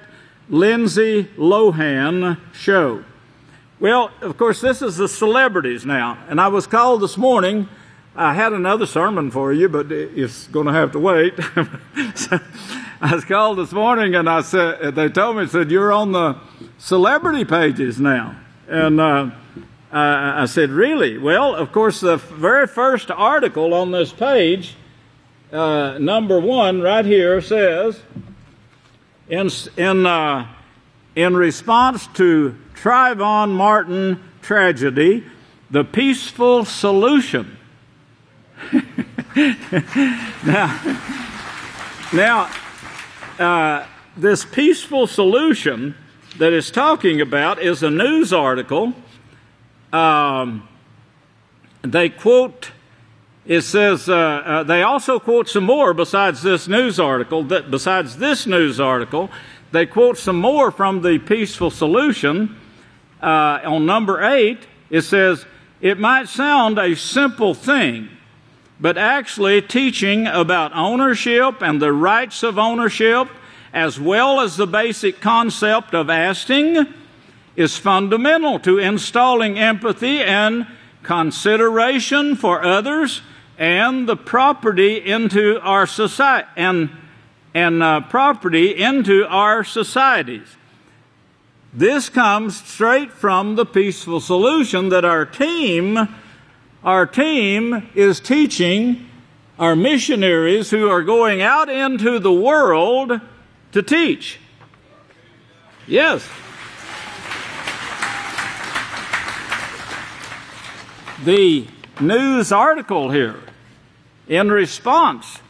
Lindsay Lohan show. Well, of course, this is the celebrities now. And I was called this morning. I had another sermon for you, but it's going to have to wait. So I was called this morning, and they told me, said, you're on the celebrity pages now. And I said, really? Well, of course, the very first article on this page, number 1 right here, says, in response to Trayvon Martin tragedy, the peaceful solution. Now, this peaceful solution that it's talking about is a news article. They quote, it says, they also quote some more besides this news article. They quote some more from the peaceful solution. On number 8, it says, it might sound a simple thing, but actually teaching about ownership and the rights of ownership, as well as the basic concept of asking, is fundamental to installing empathy and consideration for others and the property into our society and property into our societies. This comes straight from the peaceful solution that our team is teaching our missionaries who are going out into the world to teach. Yes. The news article here, in response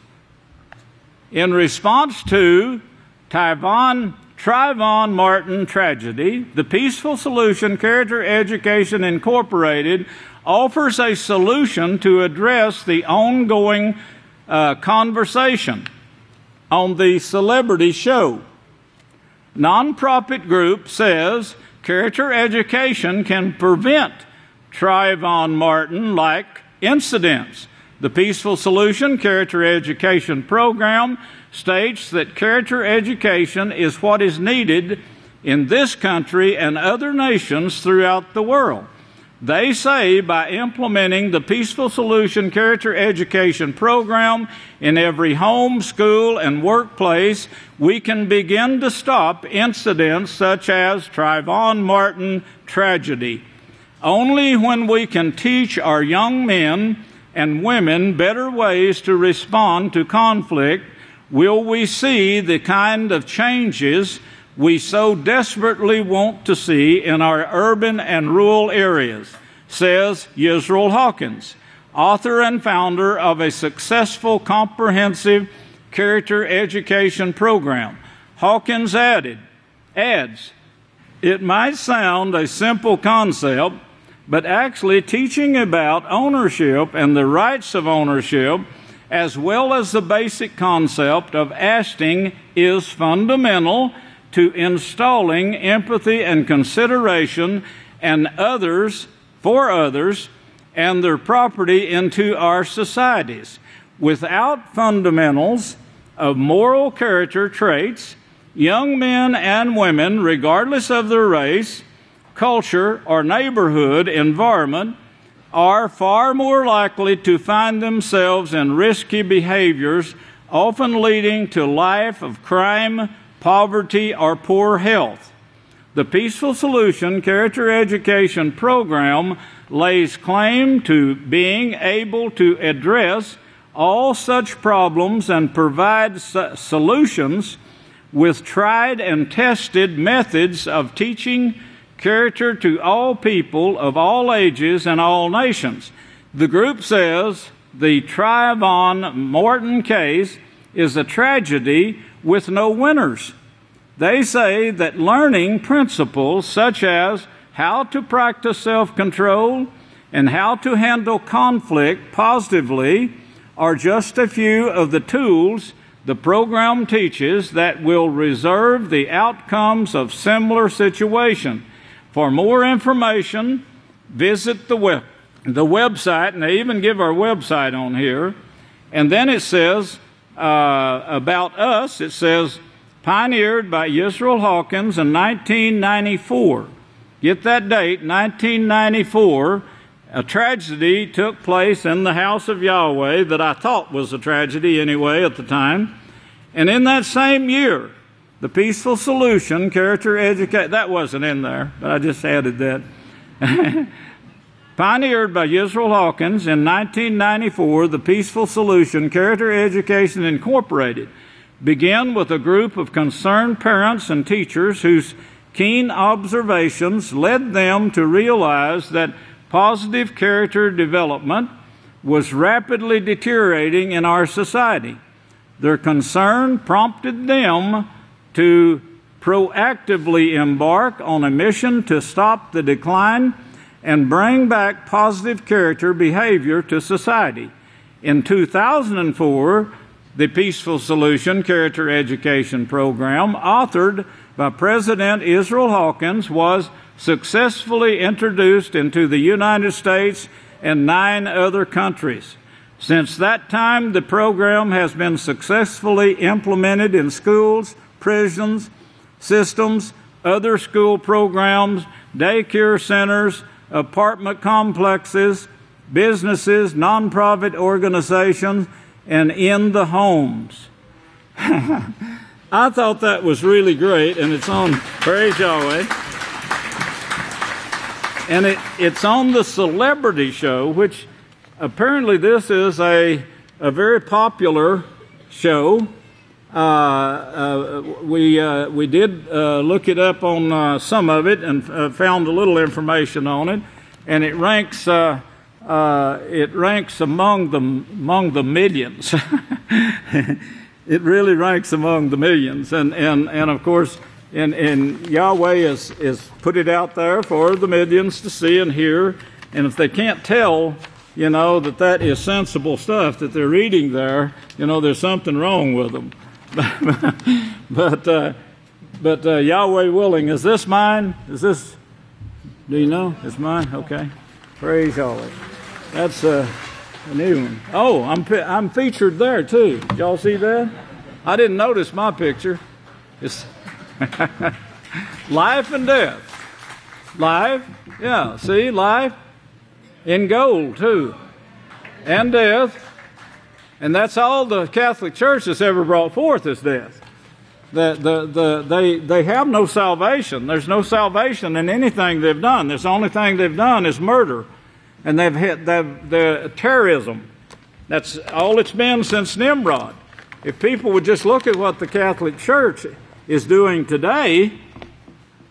to Trayvon Martin tragedy, the Peaceful Solution Character Education Incorporated offers a solution to address the ongoing conversation on the celebrity show. Nonprofit group says character education can prevent Trayvon Martin-like incidents The Peaceful Solution Character Education Program states that character education is what is needed in this country and other nations throughout the world. They say by implementing the Peaceful Solution Character Education Program in every home, school, and workplace, we can begin to stop incidents such as Trayvon Martin tragedy. Only when we can teach our young men and women better ways to respond to conflict will we see the kind of changes we so desperately want to see in our urban and rural areas, says Yisrayl Hawkins, author and founder of a successful comprehensive character education program. Hawkins adds, it might sound a simple concept, but actually teaching about ownership and the rights of ownership, as well as the basic concept of asking, is fundamental to installing empathy and consideration and for others and their property into our societies. Without fundamentals of moral character traits, young men and women, regardless of their race, culture, or neighborhood environment, are far more likely to find themselves in risky behaviors, often leading to life of crime, poverty, or poor health. The Peaceful Solution Character Education Program lays claim to being able to address all such problems and provide solutions with tried and tested methods of teaching character to all people of all ages and all nations. The group says the Trayvon Martin case is a tragedy with no winners. They say that learning principles such as how to practice self-control and how to handle conflict positively are just a few of the tools the program teaches that will reserve the outcomes of similar situations. For more information, visit the website, and they even give our website on here. And then it says about us, it says, pioneered by Yisrayl Hawkins in 1994. Get that date, 1994. A tragedy took place in the House of Yahweh that I thought was a tragedy anyway at the time. And in that same year, the Peaceful Solution Character Education, that wasn't in there, but I just added that. Pioneered by Yisrayl Hawkins in 1994, the Peaceful Solution Character Education Incorporated began with a group of concerned parents and teachers whose keen observations led them to realize that positive character development was rapidly deteriorating in our society. Their concern prompted them to proactively embark on a mission to stop the decline and bring back positive character behavior to society. In 2004, the Peaceful Solution Character Education Program, authored by President Yisrayl Hawkins, was successfully introduced into the United States and 9 other countries. Since that time, the program has been successfully implemented in schools, prisons, systems, other school programs, daycare centers, apartment complexes, businesses, nonprofit organizations, and in the homes. I thought that was really great, and it's on, praise Yahweh, and it's on the Celebrity Show, which apparently this is a very popular show. We did look it up on some of it and found a little information on it, and it ranks among the millions. It really ranks among the millions, and of course, and Yahweh is put it out there for the millions to see and hear, and if they can't tell, that is sensible stuff that they're reading there, there's something wrong with them. But Yahweh willing, is this mine? Do you know? It's mine? Okay. Praise Yahweh. A new one. Oh, I'm featured there too. Y'all see that? I didn't notice my picture. It's life and death. Life, yeah, see, life in gold too. And death. And that's all the Catholic Church has ever brought forth is death. They have no salvation. There's no salvation in anything they've done. The only thing they've done is murder. And they've hit the terrorism. That's all it's been since Nimrod. If people would just look at what the Catholic Church is doing today,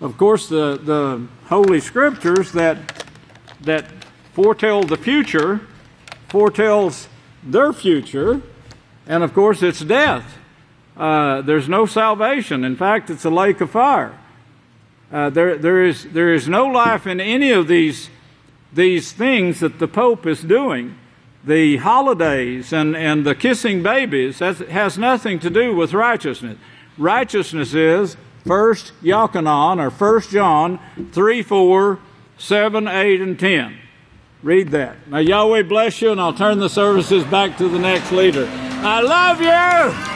of course the Holy Scriptures that foretell the future, foretells their future, and of course it's death. There's no salvation. In fact, it's a lake of fire. There is no life in any of these things that the Pope is doing. The holidays and the kissing babies, that has nothing to do with righteousness. Righteousness is 1 Yochanan or 1 John 3, 4, 7, 8, and 10. Read that. Now Yahweh bless you, and I'll turn the services back to the next leader. I love you!